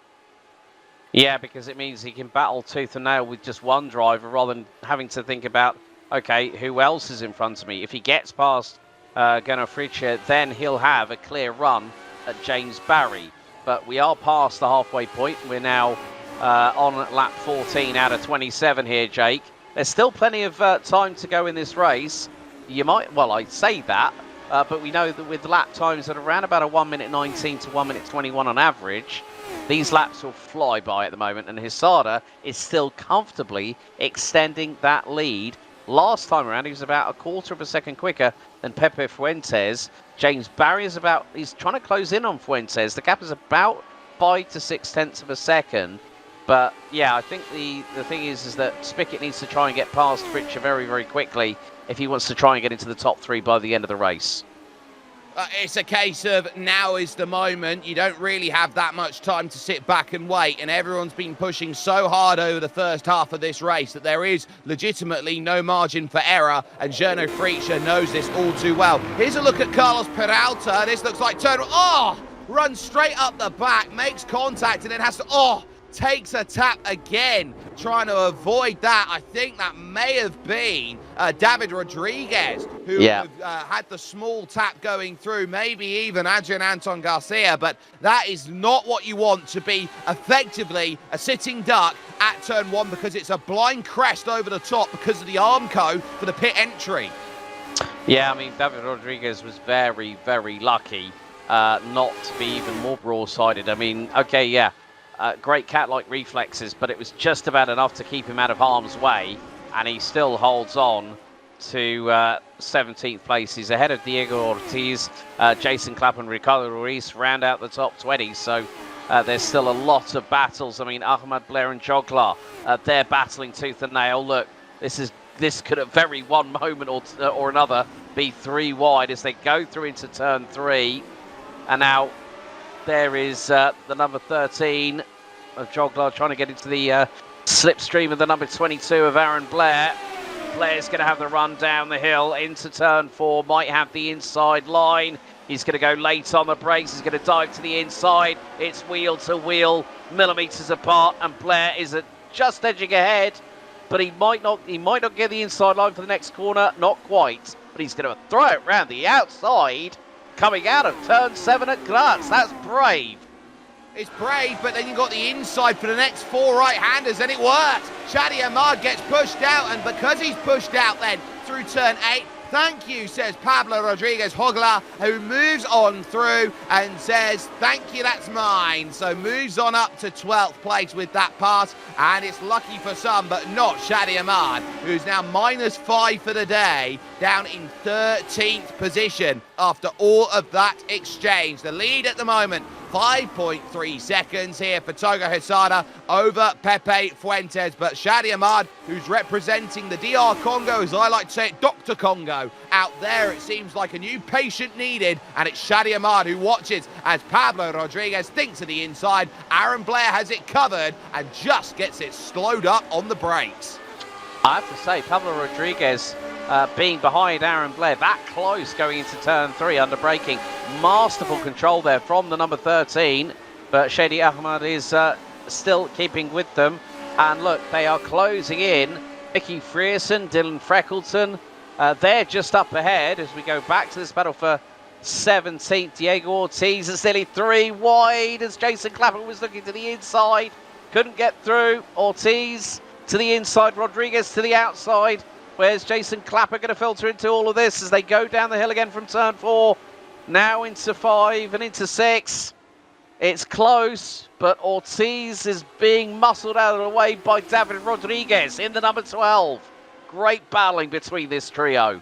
Yeah, because it means he can battle tooth and nail with just one driver rather than having to think about, okay, who else is in front of me? If he gets past Gunnar Fritsch, then he'll have a clear run at James Barry. But we are past the halfway point. We're now on lap 14 out of 27 here, Jake. There's still plenty of time to go in this race. You might, well, I say that, but we know that with lap times at around about a 1 minute 19 to 1 minute 21 on average, these laps will fly by at the moment, and Hisada is still comfortably extending that lead. Last time around, he was about a quarter of a second quicker than Pepe Fuentes. James Barry is he's trying to close in on Fuentes. The gap is about 5 to 6 tenths of a second. But yeah, I think the thing is that Spickett needs to try and get past Fritsch very, very quickly if he wants to try and get into the top 3 by the end of the race. It's a case of now is the moment. You don't really have that much time to sit back and wait, and everyone's been pushing so hard over the first half of this race that there is legitimately no margin for error, and Journo Fritsch knows this all too well. Here's a look at Carlos Peralta. This looks like turn. Oh! Runs straight up the back, makes contact, and then has to, takes a tap again, trying to avoid that. I think that may have been David Rodriguez, who had the small tap going through, maybe even Adrian Anton Garcia, but that is not what you want to be effectively a sitting duck at turn 1, because it's a blind crest over the top because of the Armco for the pit entry. Yeah, I mean, David Rodriguez was very, very lucky not to be even more broadsided. I mean, okay, yeah. Great cat-like reflexes, but it was just about enough to keep him out of harm's way, and he still holds on to 17th place. He's ahead of Diego Ortiz, Jason Clapp and Ricardo Ruiz round out the top 20, so there's still a lot of battles. I mean, Ahmad Blair and Joglar, they're battling tooth and nail. Look, this could at very one moment or another be 3 wide as they go through into turn 3, and now there is the number 13 of Joglar trying to get into the slipstream of the number 22 of Aaron Blair. Blair's going to have the run down the hill into turn 4, might have the inside line. He's going to go late on the brakes. He's going to dive to the inside. It's wheel to wheel, millimetres apart, and Blair is just edging ahead, but he might not get the inside line for the next corner, not quite, but he's going to throw it round the outside. Coming out of turn 7 at Graz. That's brave. It's brave, but then you've got the inside for the next 4 right-handers, and it works. Shadi Ahmad gets pushed out, and because he's pushed out then through turn 8, thank you, says Pablo Rodriguez Hogla, who moves on through and says, thank you, that's mine. So moves on up to 12th place with that pass, and it's lucky for some, but not Shadi Ahmad, who's now -5 for the day, down in 13th position after all of that exchange. The lead at the moment, 5.3 seconds here for Togo Hisada over Pepe Fuentes, but Shadi Ahmad, who's representing the DR Congo, as I like to say it, Dr. Congo, out there, it seems like a new patient needed, and it's Shadi Ahmad who watches as Pablo Rodriguez thinks of the inside. Aaron Blair has it covered and just gets it slowed up on the brakes. I have to say, Pablo Rodriguez being behind Aaron Blair, that close going into turn 3 under braking. Masterful control there from the number 13, but Shadi Ahmad is still keeping with them. And look, they are closing in. Mickey Frierson, Dylan Freckleton, they're just up ahead as we go back to this battle for 17th. Diego Ortiz is nearly 3 wide as Jason Clapper was looking to the inside. Couldn't get through. Ortiz to the inside, Rodriguez to the outside. Where's Jason Clapper going to filter into all of this as they go down the hill again from turn 4? Now into 5 and into 6. It's close, but Ortiz is being muscled out of the way by David Rodriguez in the number 12. Great battling between this trio.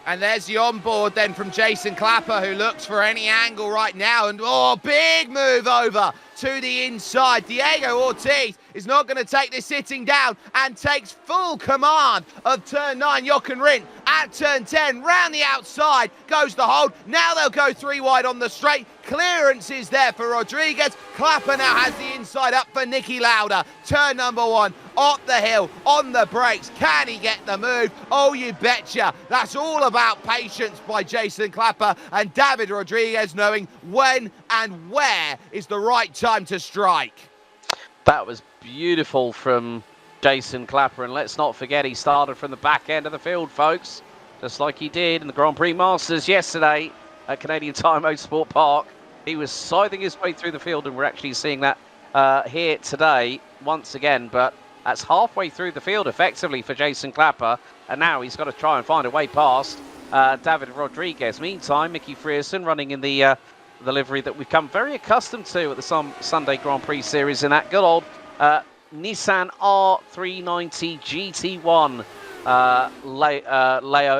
And there's the onboard then from Jason Clapper, who looks for any angle right now. And big move over to the inside. Diego Ortiz is not going to take this sitting down and takes full command of turn 9. Jochen Rindt at turn 10, round the outside, goes the hold. Now they'll go 3 wide on the straight. Clearance is there for Rodriguez. Clapper now has the inside up for Nicky Lauda. Turn number 1, up the hill, on the brakes. Can he get the move? Oh, you betcha. That's all about patience by Jason Clapper and David Rodriguez knowing when and where is the right time to strike. That was beautiful from Jason Clapper, and let's not forget he started from the back end of the field, folks, just like he did in the Grand Prix Masters yesterday at Canadian Tire Motorsport Park. He was scything his way through the field, and we're actually seeing that here today once again, but that's halfway through the field effectively for Jason Clapper, and now he's got to try and find a way past David Rodriguez. Meantime, Mickey Frierson running in the livery that we've come very accustomed to at the Sunday Grand Prix Series in that good old Nissan R390 GT1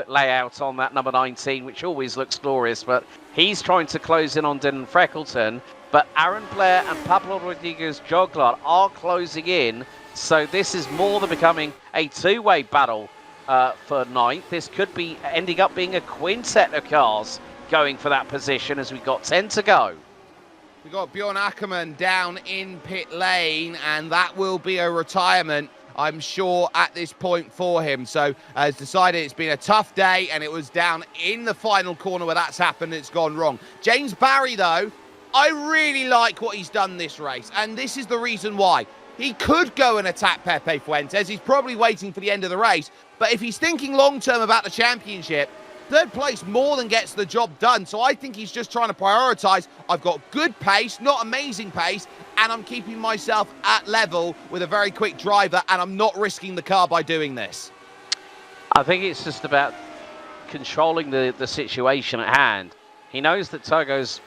layout on that number 19, which always looks glorious, but he's trying to close in on Dylan Freckleton, but Aaron Blair and Pablo Rodriguez Joglard are closing in, so this is more than becoming a two-way battle for 9th. This could be ending up being a quintet of cars going for that position as we've got 10 to go. We've got Bjorn Ackermann down in pit lane, and that will be a retirement, I'm sure, at this point for him. So as decided, it's been a tough day, and it was down in the final corner where that's happened. It's gone wrong. James Barry, though, I really like what he's done this race, and this is the reason why. He could go and attack Pepe Fuentes. He's probably waiting for the end of the race. But if he's thinking long-term about the championship, third place more than gets the job done. So I think he's just trying to prioritise. I've got good pace, not amazing pace, and I'm keeping myself at level with a very quick driver, and I'm not risking the car by doing this. I think it's just about controlling the situation at hand. He knows that Togo's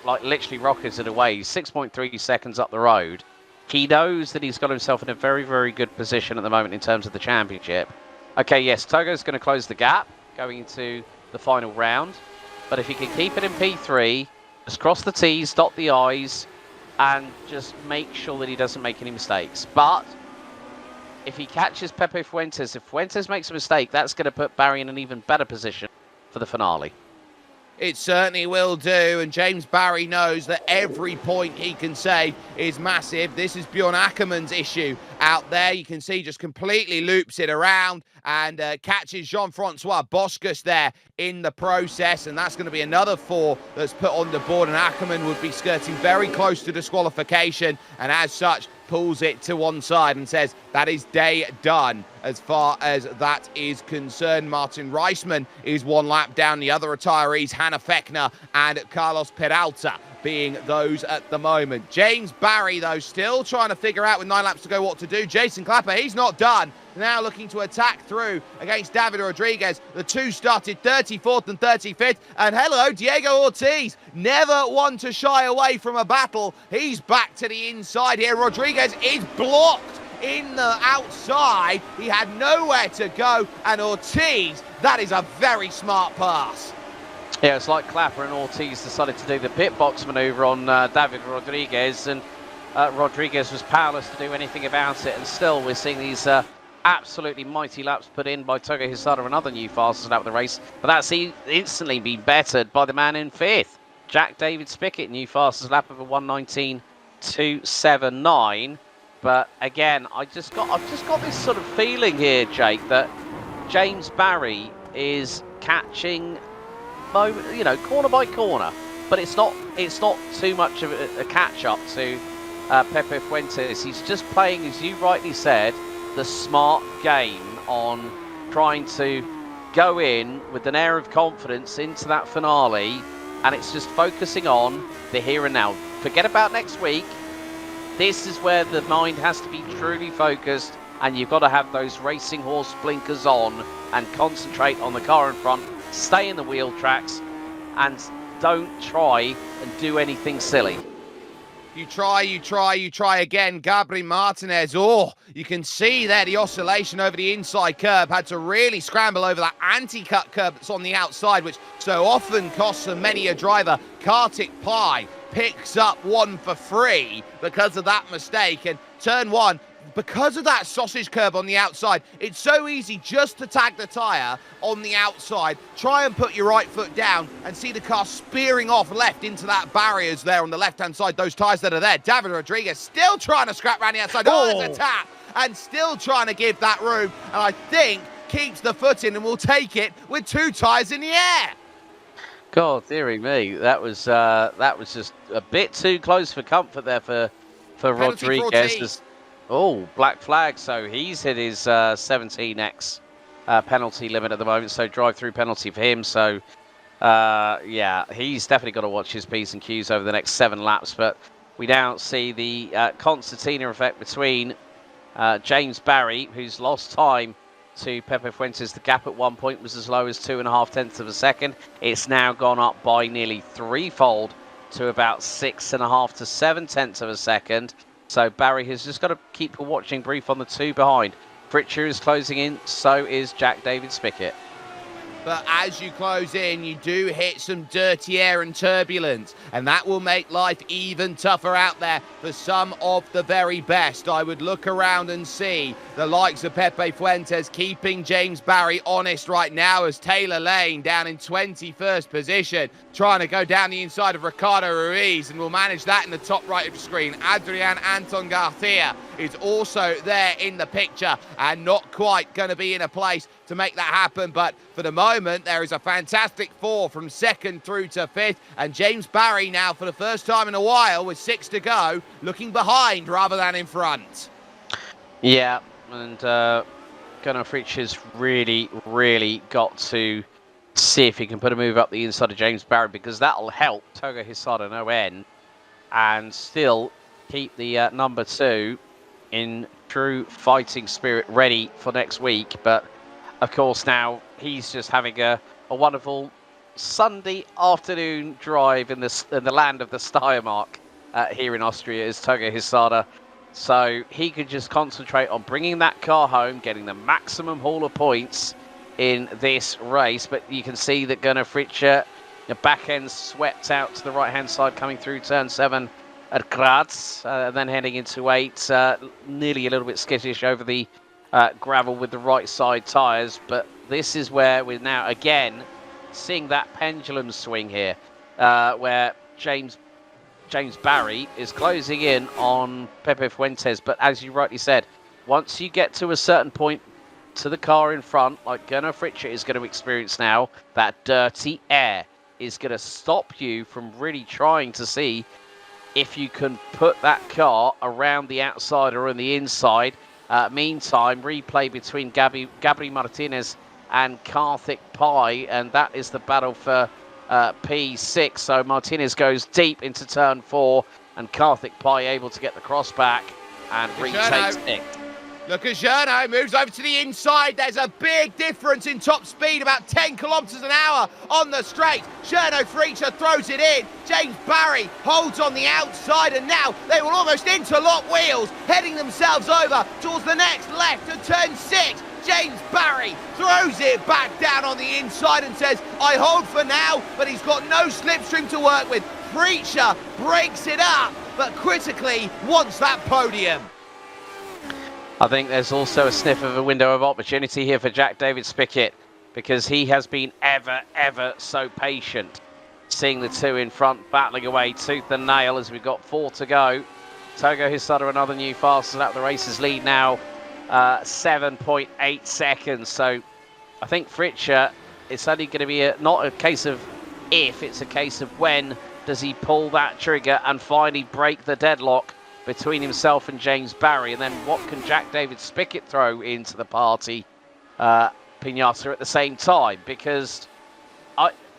like literally rocketed away. He's 6.3 seconds up the road. He knows that he's got himself in a very, very good position at the moment in terms of the championship. Okay, yes, Togo's going to close the gap going into the final round. But if he can keep it in P3, just cross the T's, dot the I's, and just make sure that he doesn't make any mistakes. But if he catches Pepe Fuentes, if Fuentes makes a mistake, that's going to put Barry in an even better position for the finale. It certainly will do, and James Barry knows that every point he can save is massive. This is Bjorn Ackermann's issue out there. You can see just completely loops it around and catches Jean-Francois Boscus there in the process, and that's going to be another 4 that's put on the board, and Ackermann would be skirting very close to disqualification, and as such pulls it to one side and says that is day done as far as that is concerned. Martin Reisman is 1 lap down. The other retirees, Hannah Fechner and Carlos Peralta, being those at the moment. James Barry, though, still trying to figure out with 9 laps to go what to do. Jason Clapper, he's not done. Now looking to attack through against David Rodriguez. The 2 started 34th and 35th. And hello, Diego Ortiz. Never one to shy away from a battle. He's back to the inside here. Rodriguez is blocked in the outside. He had nowhere to go. And Ortiz, that is a very smart pass. Yeah, it's like Clapper and Ortiz decided to do the pit box maneuver on David Rodriguez, and Rodriguez was powerless to do anything about it, and still we're seeing these absolutely mighty laps put in by Togo Hisada, another new fastest lap of the race, but that's instantly been bettered by the man in 5th. Jack David Spickett, new fastest lap of a 1:19.279. But again, I've just got this sort of feeling here, Jake, that James Barry is catching, you know, corner by corner, but it's not too much of a catch up to Pepe Fuentes. He's just playing, as you rightly said, the smart game on trying to go in with an air of confidence into that finale, and it's just focusing on the here and now. Forget about next week. This is where the mind has to be truly focused, and you've got to have those racing horse blinkers on and concentrate on the car in front, stay in the wheel tracks, and don't try and do anything silly. You try again. Gabriel Martinez. Oh, you can see there the oscillation over the inside curb. Had to really scramble over that anti-cut curb that's on the outside, which so often costs many a driver. Kartik Pai picks up one for free because of that mistake. And turn one, because of that sausage curb on the outside, it's so easy just to tag the tyre on the outside, try and put your right foot down and see the car spearing off left into that barriers there on the left-hand side, those tyres that are there. David Rodriguez still trying to scrap around the outside. Oh, it's a tap, and still trying to give that room, and I think keeps the foot in and will take it with 2 tyres in the air. God, dearie me, that was just a bit too close for comfort there for Rodriguez. Oh, black flag. So he's hit his 17x penalty limit at the moment. So drive-through penalty for him. So, yeah, he's definitely got to watch his P's and Q's over the next 7 laps. But we now see the concertina effect between James Barry, who's lost time to Pepe Fuentes. The gap at one point was as low as 2.5 tenths of a second. It's now gone up by nearly 3-fold to about 6.5 to 7 tenths of a second. So Barry has just got to keep a watching brief on the 2 behind. Fritcher is closing in, so is Jack David Spickett. But as you close in, you do hit some dirty air and turbulence, and that will make life even tougher out there for some of the very best. I would look around and see the likes of Pepe Fuentes keeping James Barry honest right now, as Taylor Lane down in 21st position, trying to go down the inside of Ricardo Ruiz, and will manage that in the top right of the screen. Adrian Anton Garcia is also there in the picture and not quite going to be in a place to make that happen, but for the moment there is a fantastic 4 from 2nd through to 5th, and James Barry now for the first time in a while with 6 to go looking behind rather than in front. Yeah, and Gunnar Fritsch has really got to see if he can put a move up the inside of James Barry, because that'll help Togo Hisada no end and still keep the number 2 in true fighting spirit ready for next week. But of course now he's just having a wonderful Sunday afternoon drive in the land of the Steiermark here in Austria is Togo Hisada. So he could just concentrate on bringing that car home, getting the maximum haul of points in this race. But you can see that Gunnar Fritsch, the back end swept out to the right hand side coming through turn 7 at Graz, then heading into 8, nearly a little bit skittish over the gravel with the right side tyres. But this is where we're now again seeing that pendulum swing here, where James Barry is closing in on Pepe Fuentes. But as you rightly said, once you get to a certain point to the car in front, like Gunnar Fritsch is going to experience now, that dirty air is going to stop you from really trying to see if you can put that car around the outside or on the inside. Meantime, replay between Gabri Martinez and Karthik Pai, and that is the battle for P6. So Martinez goes deep into turn 4, and Karthik Pai able to get the cross back and retakes it. Look at Journo, moves over to the inside. There's a big difference in top speed, about 10 kilometres an hour on the straight. Journo Fritsch throws it in. James Barry holds on the outside, and now they will almost interlock wheels, heading themselves over towards the next left at turn 6. James Barry throws it back down on the inside and says, I hold for now, but he's got no slipstream to work with. Fritsch breaks it up, but critically wants that podium. I think there's also a sniff of a window of opportunity here for Jack David Spickett, because he has been ever so patient, seeing the 2 in front battling away tooth and nail as we've got 4 to go. Togo Hisada, another new fastest lap. The race's lead now 7.8 seconds. So I think Fritsch, it's only going to be not a case of if, it's a case of when does he pull that trigger and finally break the deadlock between himself and James Barry. And then what can Jack David Spickett throw into the party pinata at the same time? Because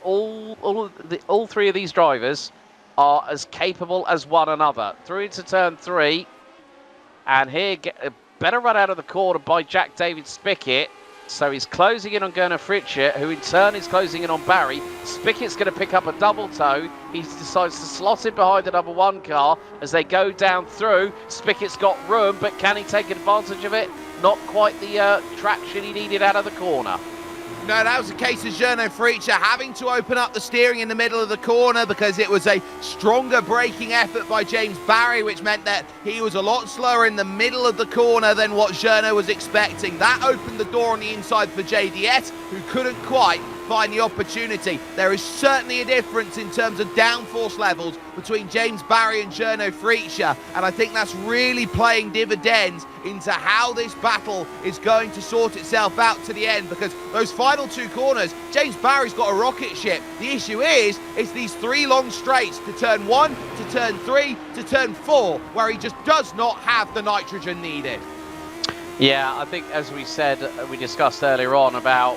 all 3 of these drivers are as capable as one another. Through into turn 3, and here a better run out of the corner by Jack David Spickett. So he's closing in on Gunnar Fritsch, who in turn is closing in on Barry. Spickett's going to pick up a double toe. He decides to slot in behind the number 1 car as they go down through. Spickett's got room, but can he take advantage of it? Not quite the traction he needed out of the corner. No, that was the case of Gernot Fritzsche having to open up the steering in the middle of the corner because it was a stronger braking effort by James Barry, which meant that he was a lot slower in the middle of the corner than what Gernot was expecting. That opened the door on the inside for JDS, who couldn't quite find the opportunity. There is certainly a difference in terms of downforce levels between James Barry and Gernot Fritzsche, and I think that's really playing dividends into how this battle is going to sort itself out to the end, because those final two corners, James Barry's got a rocket ship. The issue is, it's these three long straights to turn 1, to turn 3, to turn 4, where he just does not have the nitrogen needed. Yeah, I think as we said, we discussed earlier on about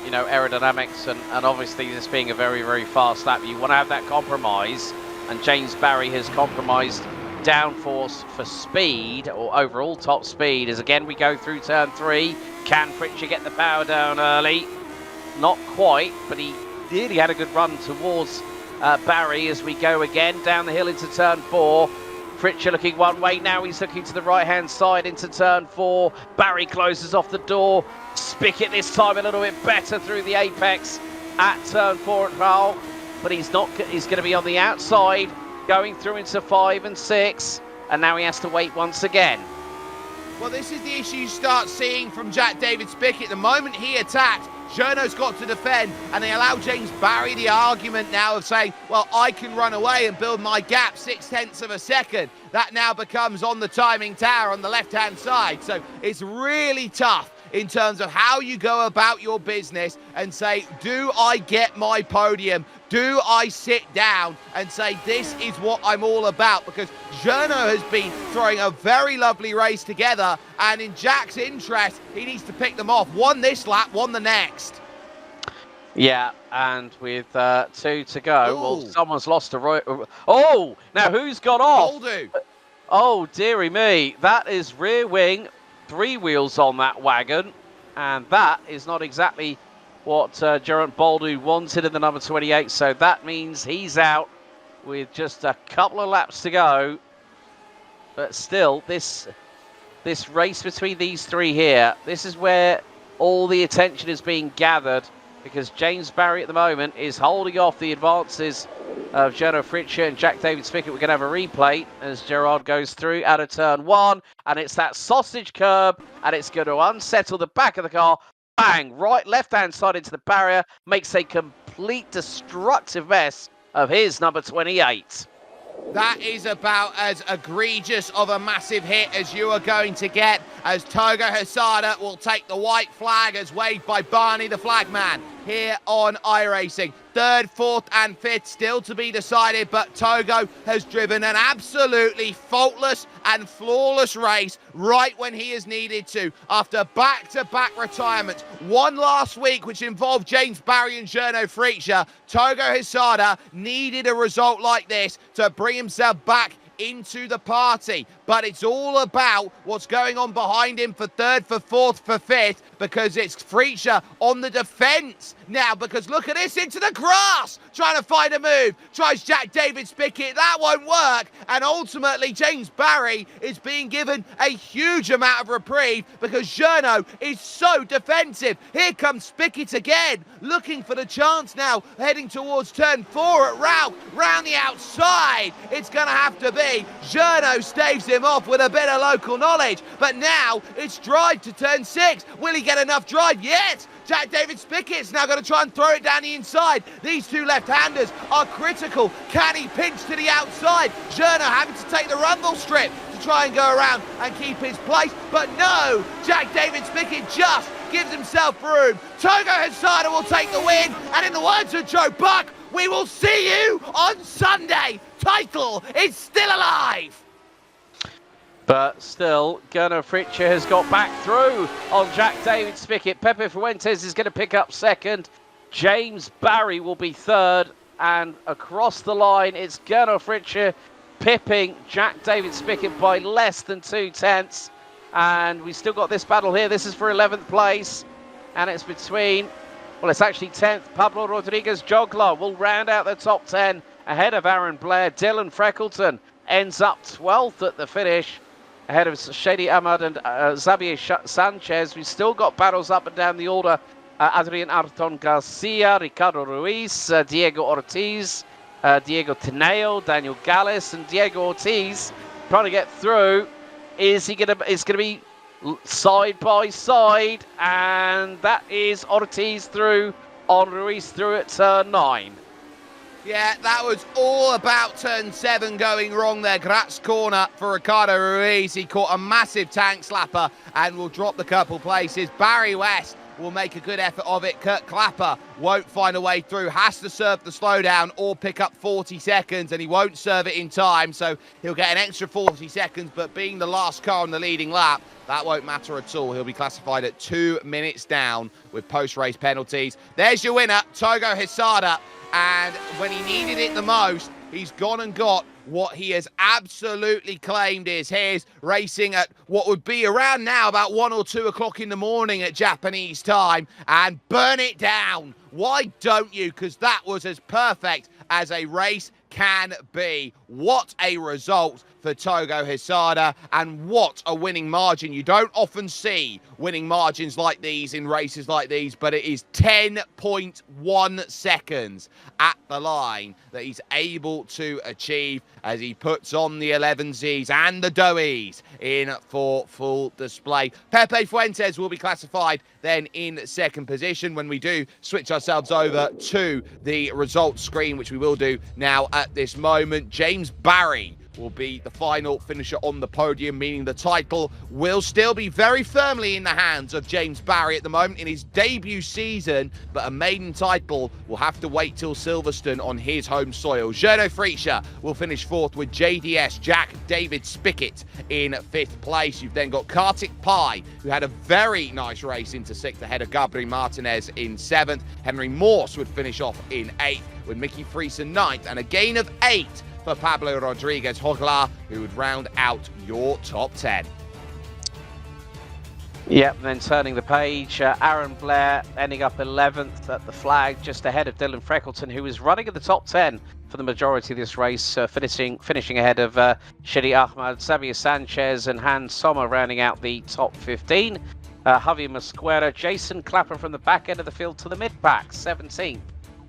you know, aerodynamics and obviously this being a very, very fast lap, you want to have that compromise, and James Barry has compromised downforce for speed, or overall top speed, as again we go through turn 3. Can Fritzsche get the power down early? Not quite, but he really had a good run towards Barry as we go again down the hill into turn 4. Fritzsche looking one way, now he's looking to the right-hand side into turn 4. Barry closes off the door. Spickett this time a little bit better through the apex at turn 4 at Val, but he's going to be on the outside, going through into 5 and 6, and now he has to wait once again. Well, this is the issue you start seeing from Jack David Spickett. The moment he attacked, Gernot's got to defend, and they allow James Barry the argument now of saying, well, I can run away and build my gap 0.6 of a second. That now becomes on the timing tower on the left-hand side. So it's really tough in terms of how you go about your business and say, do I get my podium? Do I sit down and say, this is what I'm all about? Because Gernot has been throwing a very lovely race together, and in Jack's interest, he needs to pick them off. One this lap, one the next. Yeah, and with 2 to go, well, someone's lost a oh, now who's got off? Boldu. Oh, dearie me, that is rear wing, 3 wheels on that wagon, and that is not exactly what Geraint Boldu wanted in the number 28, so that means he's out with just a couple of laps to go. But still, this race between these 3 here, this is where all the attention is being gathered, because James Barry at the moment is holding off the advances of Gernot Fritzsche and Jack David Spickett. We're going to have a replay as Gerard goes through out of turn 1, and it's that sausage curb, and it's going to unsettle the back of the car. Bang! Right, left-hand side into the barrier, makes a complete destructive mess of his number 28. That is about as egregious of a massive hit as you are going to get, as Togo Hesada will take the white flag as waved by Barney the flagman here on iRacing. 3rd, 4th and 5th still to be decided, but Togo has driven an absolutely faultless and flawless race right when he has needed to, after back-to-back retirements. One last week, which involved James Barry and Gernot Fritzsche. Togo Hesada needed a result like this to bring himself back into the party, but it's all about what's going on behind him for 3rd, for 4th, for 5th, because it's Fritzsche on the defence now, because look at this, into the grass, trying to find a move, tries Jack David Spickett, that won't work, and ultimately James Barry is being given a huge amount of reprieve because Gernot is so defensive. Here comes Spickett again, looking for the chance now, heading towards turn 4 at Ralph, round the outside, it's going to have to be. Gernot staves him off with a bit of local knowledge, but now it's drive to turn 6. Will he get enough drive? Yes! Jack David Spickett's now going to try and throw it down the inside. These 2 left-handers are critical. Can he pinch to the outside? Gernot having to take the rumble strip to try and go around and keep his place, but no! Jack David Spickett just gives himself room. Togo Hesada will take the win, and in the words of Joe Buck, we will see you on Sunday. Title is still alive. But still, Gernot Fritzsche has got back through on Jack David Spickett. Pepe Fuentes is going to pick up 2nd. James Barry will be 3rd. And across the line, it's Gernot Fritzsche pipping Jack David Spickett by less than 2 tenths. And we still got this battle here. This is for 11th place. And it's between, well, it's actually 10th. Pablo Rodriguez Jogler will round out the top 10 ahead of Aaron Blair. Dylan Freckleton ends up 12th at the finish, ahead of Shady Ahmad and Xavier Sanchez. We've still got battles up and down the order Adrian Arton Garcia, Ricardo Ruiz, Diego Ortiz, Diego Tineo, Daniel Gallis, and Diego Ortiz trying to get through. It's gonna be side by side, and that is Ortiz through on Ruiz through at turn 9. Yeah, that was all about turn 7 going wrong there. Gratz corner for Ricardo Ruiz. He caught a massive tank slapper and will drop the couple places. Barry West will make a good effort of it. Kurt Clapper won't find a way through, has to serve the slowdown or pick up 40 seconds, and he won't serve it in time, so he'll get an extra 40 seconds, but being the last car on the leading lap, that won't matter at all. He'll be classified at 2 minutes down with post-race penalties. There's your winner, Togo Hisada, and when he needed it the most, he's gone and got what he has absolutely claimed is his, racing at what would be around now about 1 or 2 o'clock in the morning at Japanese time, and burn it down. Why don't you? Because that was as perfect as a race can be. What a result for Togo Hisada, and what a winning margin. You don't often see winning margins like these in races like these, but it is 10.1 seconds at the line that he's able to achieve as he puts on the 11Zs and the Doe's in for full display. Pepe Fuentes will be classified then in second position when we do switch ourselves over to the results screen, which we will do now at this moment. James Barry will be the final finisher on the podium, meaning the title will still be very firmly in the hands of James Barry at the moment in his debut season, but a maiden title will have to wait till Silverstone on his home soil. Gernot Friescher will finish fourth with JDS Jack David Spickett in fifth place. You've then got Kartik Pai, who had a very nice race into sixth ahead of Gabriel Martinez in seventh. Henry Morse would finish off in eighth, with Mickey Friesen ninth, and a gain of 8 for Pablo Rodriguez Hogla, who would round out your top 10. Yep, and then turning the page, Aaron Blair ending up 11th at the flag, just ahead of Dylan Freckleton, who was running in the top 10 for the majority of this race, finishing ahead of Shidi Ahmad, Xavier Sanchez and Hans Sommer rounding out the top 15. Javier Mosquera, Jason Clapper from the back end of the field to the mid-pack, 17th.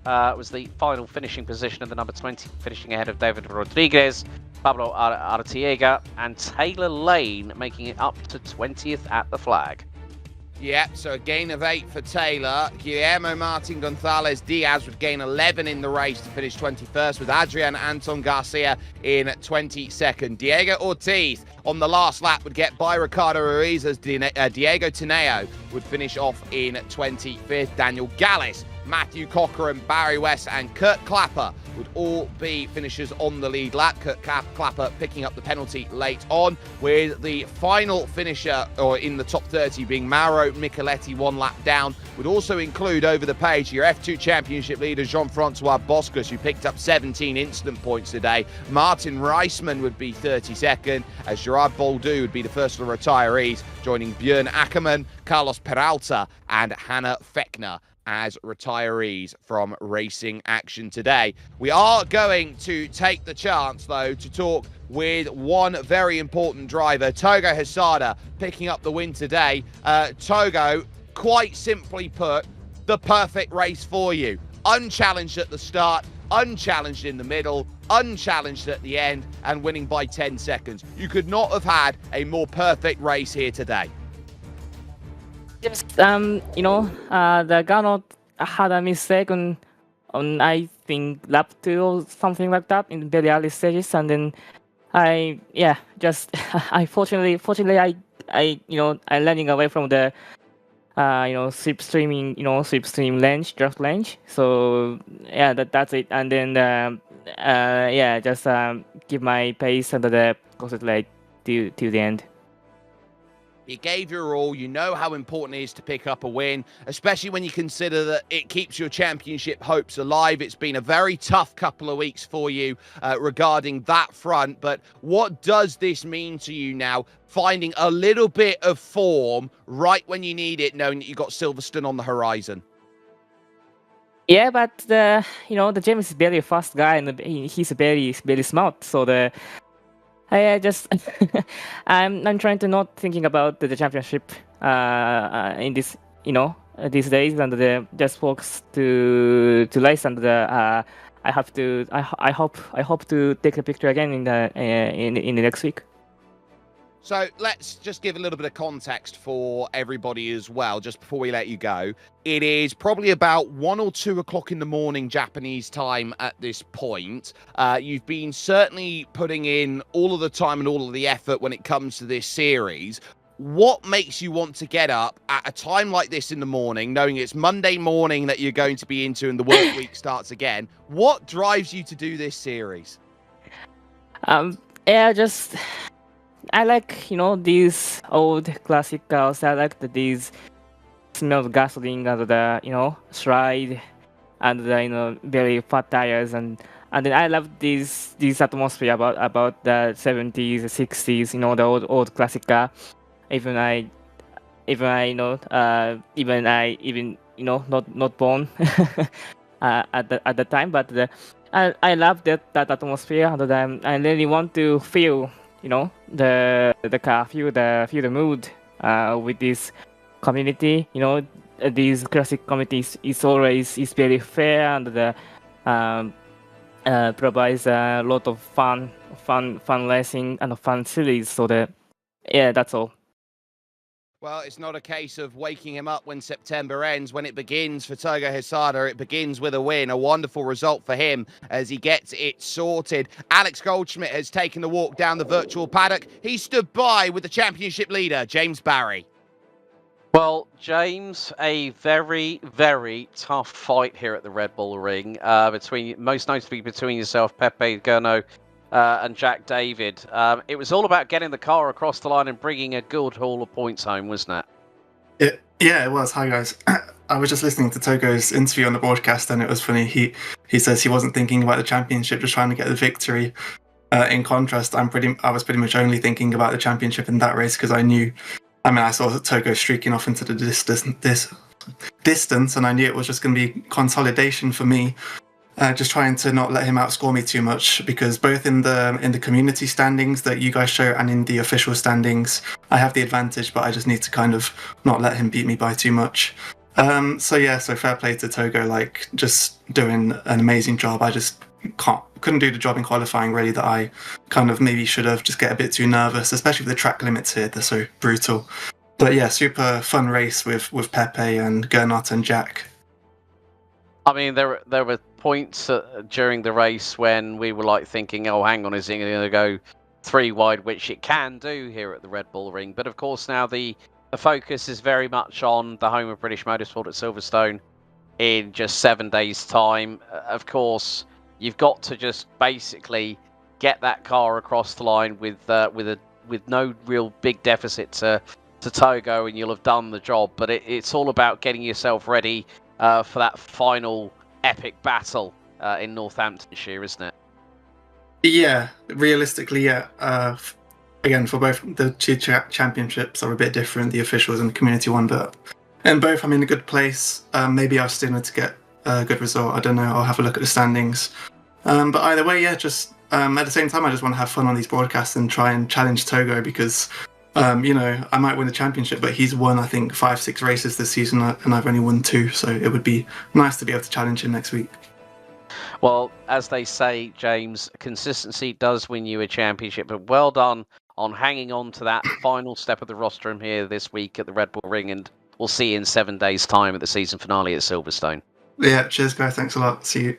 Was the final finishing position of the number 20, finishing ahead of David Rodriguez, Pablo Artiega, and Taylor Lane, making it up to 20th at the flag. Yeah, so a gain of 8 for Taylor. Guillermo Martin Gonzalez Diaz would gain 11 in the race to finish 21st, with Adrian Anton Garcia in 22nd. Diego Ortiz on the last lap would get by Ricardo Ruiz, as Diego Tineo would finish off in 25th. Daniel Gallis, Matthew Cochran, Barry West and Kurt Clapper would all be finishers on the lead lap. Kurt Clapper picking up the penalty late on, with the final finisher or in the top 30 being Mauro Micheletti 1 lap down. Would also include over the page your F2 Championship leader Jean-Francois Boscus, who picked up 17 instant points today. Martin Reisman would be 32nd, as Gerard Boldu would be the first of the retirees, joining Björn Ackermann, Carlos Peralta and Hannah Fechner as retirees from racing action today. We are going to take the chance, though, to talk with one very important driver, Togo Hisada, picking up the win today. Togo, quite simply put, the perfect race for you. Unchallenged at the start, unchallenged in the middle, unchallenged at the end, and winning by 10 seconds. You could not have had a more perfect race here today. Just the Gano had a mistake on I think lap 2 or something like that in very early stages, and then I fortunately I landing away from the slipstream range, draft range. So yeah, that's it. And then just give my pace under the concentrate to the end. You gave your all. You know how important it is to pick up a win, especially when you consider that it keeps your championship hopes alive. It's been a very tough couple of weeks for you regarding that front. But what does this mean to you now, finding a little bit of form right when you need it, knowing that you've got Silverstone on the horizon? Yeah, but the James is very fast guy, and he's very smart. So I'm trying to not thinking about the championship in this these days, and just focus to race, and I hope to take a picture again in the next week. So let's just give a little bit of context for everybody as well, just before we let you go. It is probably about 1 or 2 o'clock in the morning Japanese time at this point. You've been certainly putting in all of the time and all of the effort when it comes to this series. What makes you want to get up at a time like this in the morning, knowing it's Monday morning that you're going to be into and the work week starts again? What drives you to do this series? Yeah, just I like these old classic cars. I like these smell of gasoline and the slide and the very fat tires, and then I love this atmosphere about the 70s, 60s, the old classic car. Even not born at the time, but I love that atmosphere, and I really want to feel the car, feel the mood with this community. These classic communities is very fair, and provides a lot of fun racing and fun series. So that's all. Well, it's not a case of waking him up when September ends. When it begins for Togo Hisada, it begins with a win. A wonderful result for him as he gets it sorted. Alex Goldschmidt has taken the walk down the virtual paddock. He stood by with the championship leader, James Barry. Well, James, a very, very tough fight here at the Red Bull Ring, most notably between yourself, Pepe Gurno, and Jack David. It was all about getting the car across the line and bringing a good haul of points home, wasn't it? Yeah, it was. Hi, guys. I was just listening to Togo's interview on the broadcast, and it was funny. He says he wasn't thinking about the championship, just trying to get the victory. In contrast, I was pretty much only thinking about the championship in that race because I saw Togo streaking off into the distance, and I knew it was just going to be consolidation for me. Just trying to not let him outscore me too much, because both in the community standings that you guys show and in the official standings, I have the advantage, but I just need to kind of not let him beat me by too much. So fair play to Togo, like just doing an amazing job. I just couldn't do the job in qualifying really that I kind of maybe should have. Just get a bit too nervous, especially with the track limits here. They're so brutal. But yeah, super fun race with Pepe and Gernot and Jack. I mean, there were points during the race when we were like thinking, oh, hang on, is it going to go 3 wide, which it can do here at the Red Bull Ring. But of course, now the focus is very much on the home of British Motorsport at Silverstone in just 7 days' time. Of course, you've got to just basically get that car across the line with no real big deficit to Togo, and you'll have done the job. But it's all about getting yourself ready for that final epic battle in Northamptonshire, isn't it? Yeah, realistically, yeah. Again, for both the two championships are a bit different, the officials and the community one, but in both I'm in a good place. Maybe I'll still need to get a good result. I don't know. I'll have a look at the standings. But either way, yeah, just at the same time, I just want to have fun on these broadcasts and try and challenge Togo because, I might win the championship, but he's won, I think, 5-6 races this season, and I've only won 2, so it would be nice to be able to challenge him next week. Well, as they say, James, consistency does win you a championship, but well done on hanging on to that final step of the rostrum here this week at the Red Bull Ring, and we'll see you in 7 days' time at the season finale at Silverstone. Yeah, cheers, guys. Thanks a lot. See you.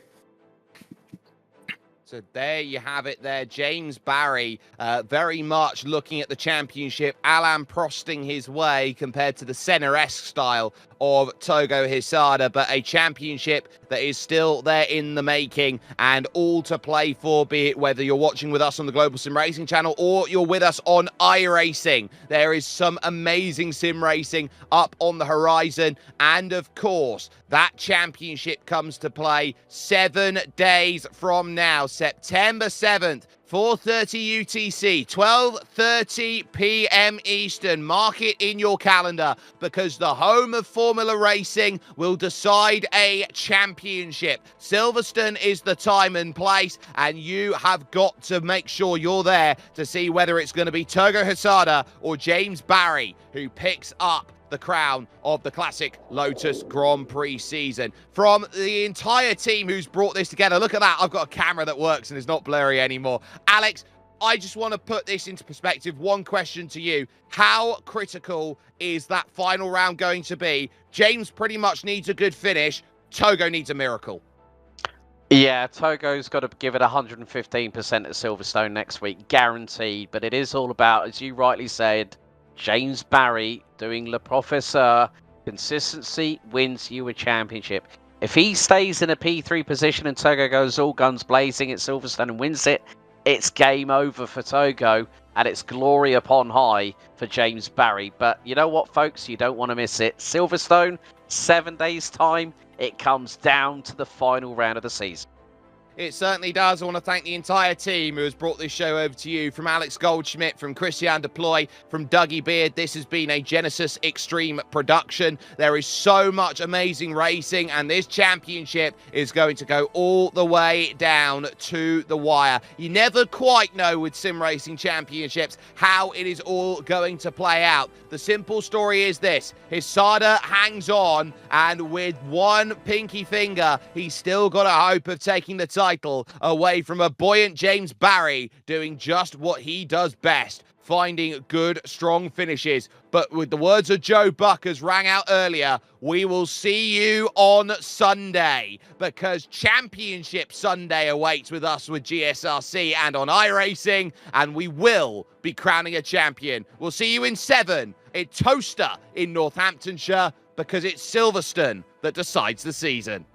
So there you have it there. James Barry very much looking at the championship. Alain Prosting his way compared to the Senna-esque style of Togo Hisada, but a championship that is still there in the making and all to play for, be it whether you're watching with us on the Global Sim Racing channel or you're with us on iRacing. There is some amazing sim racing up on the horizon, and of course, that championship comes to play 7 days from now, September 7th. 4:30 UTC, 12:30 p.m. Eastern. Mark it in your calendar because the home of Formula Racing will decide a championship. Silverstone is the time and place, and you have got to make sure you're there to see whether it's going to be Togo Hisada or James Barry who picks up the crown of the classic Lotus Grand Prix season. From the entire team who's brought this together, look at that. I've got a camera that works and is not blurry anymore. Alex, I just want to put this into perspective. One question to you. How critical is that final round going to be? James pretty much needs a good finish. Togo needs a miracle. Yeah, Togo's got to give it 115% at Silverstone next week, guaranteed. But it is all about, as you rightly said, James Barry doing Le Professeur. Consistency wins you a championship. If he stays in a P3 position and Togo goes all guns blazing at Silverstone and wins it, it's game over for Togo, and it's glory upon high for James Barry. But you know what, folks? You don't want to miss it. Silverstone, 7 days' time. It comes down to the final round of the season. It certainly does. I want to thank the entire team who has brought this show over to you. From Alex Goldschmidt, from Christian Deploy, from Dougie Beard. This has been a Genesis Extreme production. There is so much amazing racing, and this championship is going to go all the way down to the wire. You never quite know with sim racing championships how it is all going to play out. The simple story is this: Hisada hangs on, and with one pinky finger, he's still got a hope of taking the title away from a buoyant James Barry doing just what he does best, finding good, strong finishes. But with the words of Joe Buck as rang out earlier, we will see you on Sunday, because Championship Sunday awaits with us with GSRC and on iRacing, and we will be crowning a champion. We'll see you in 7 at Toaster in Northamptonshire, because it's Silverstone that decides the season.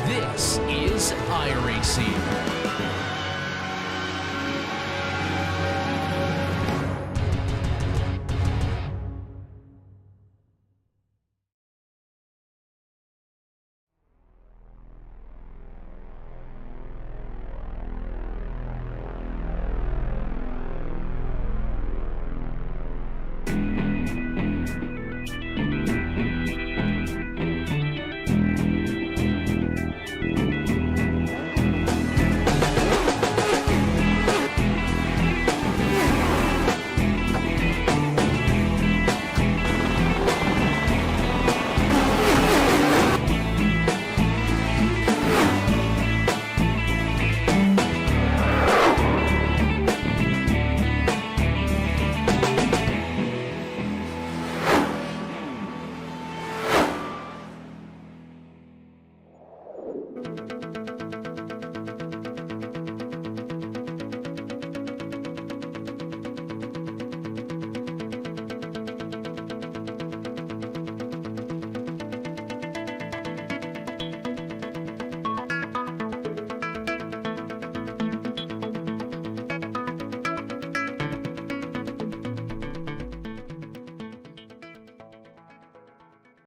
This is iRacing.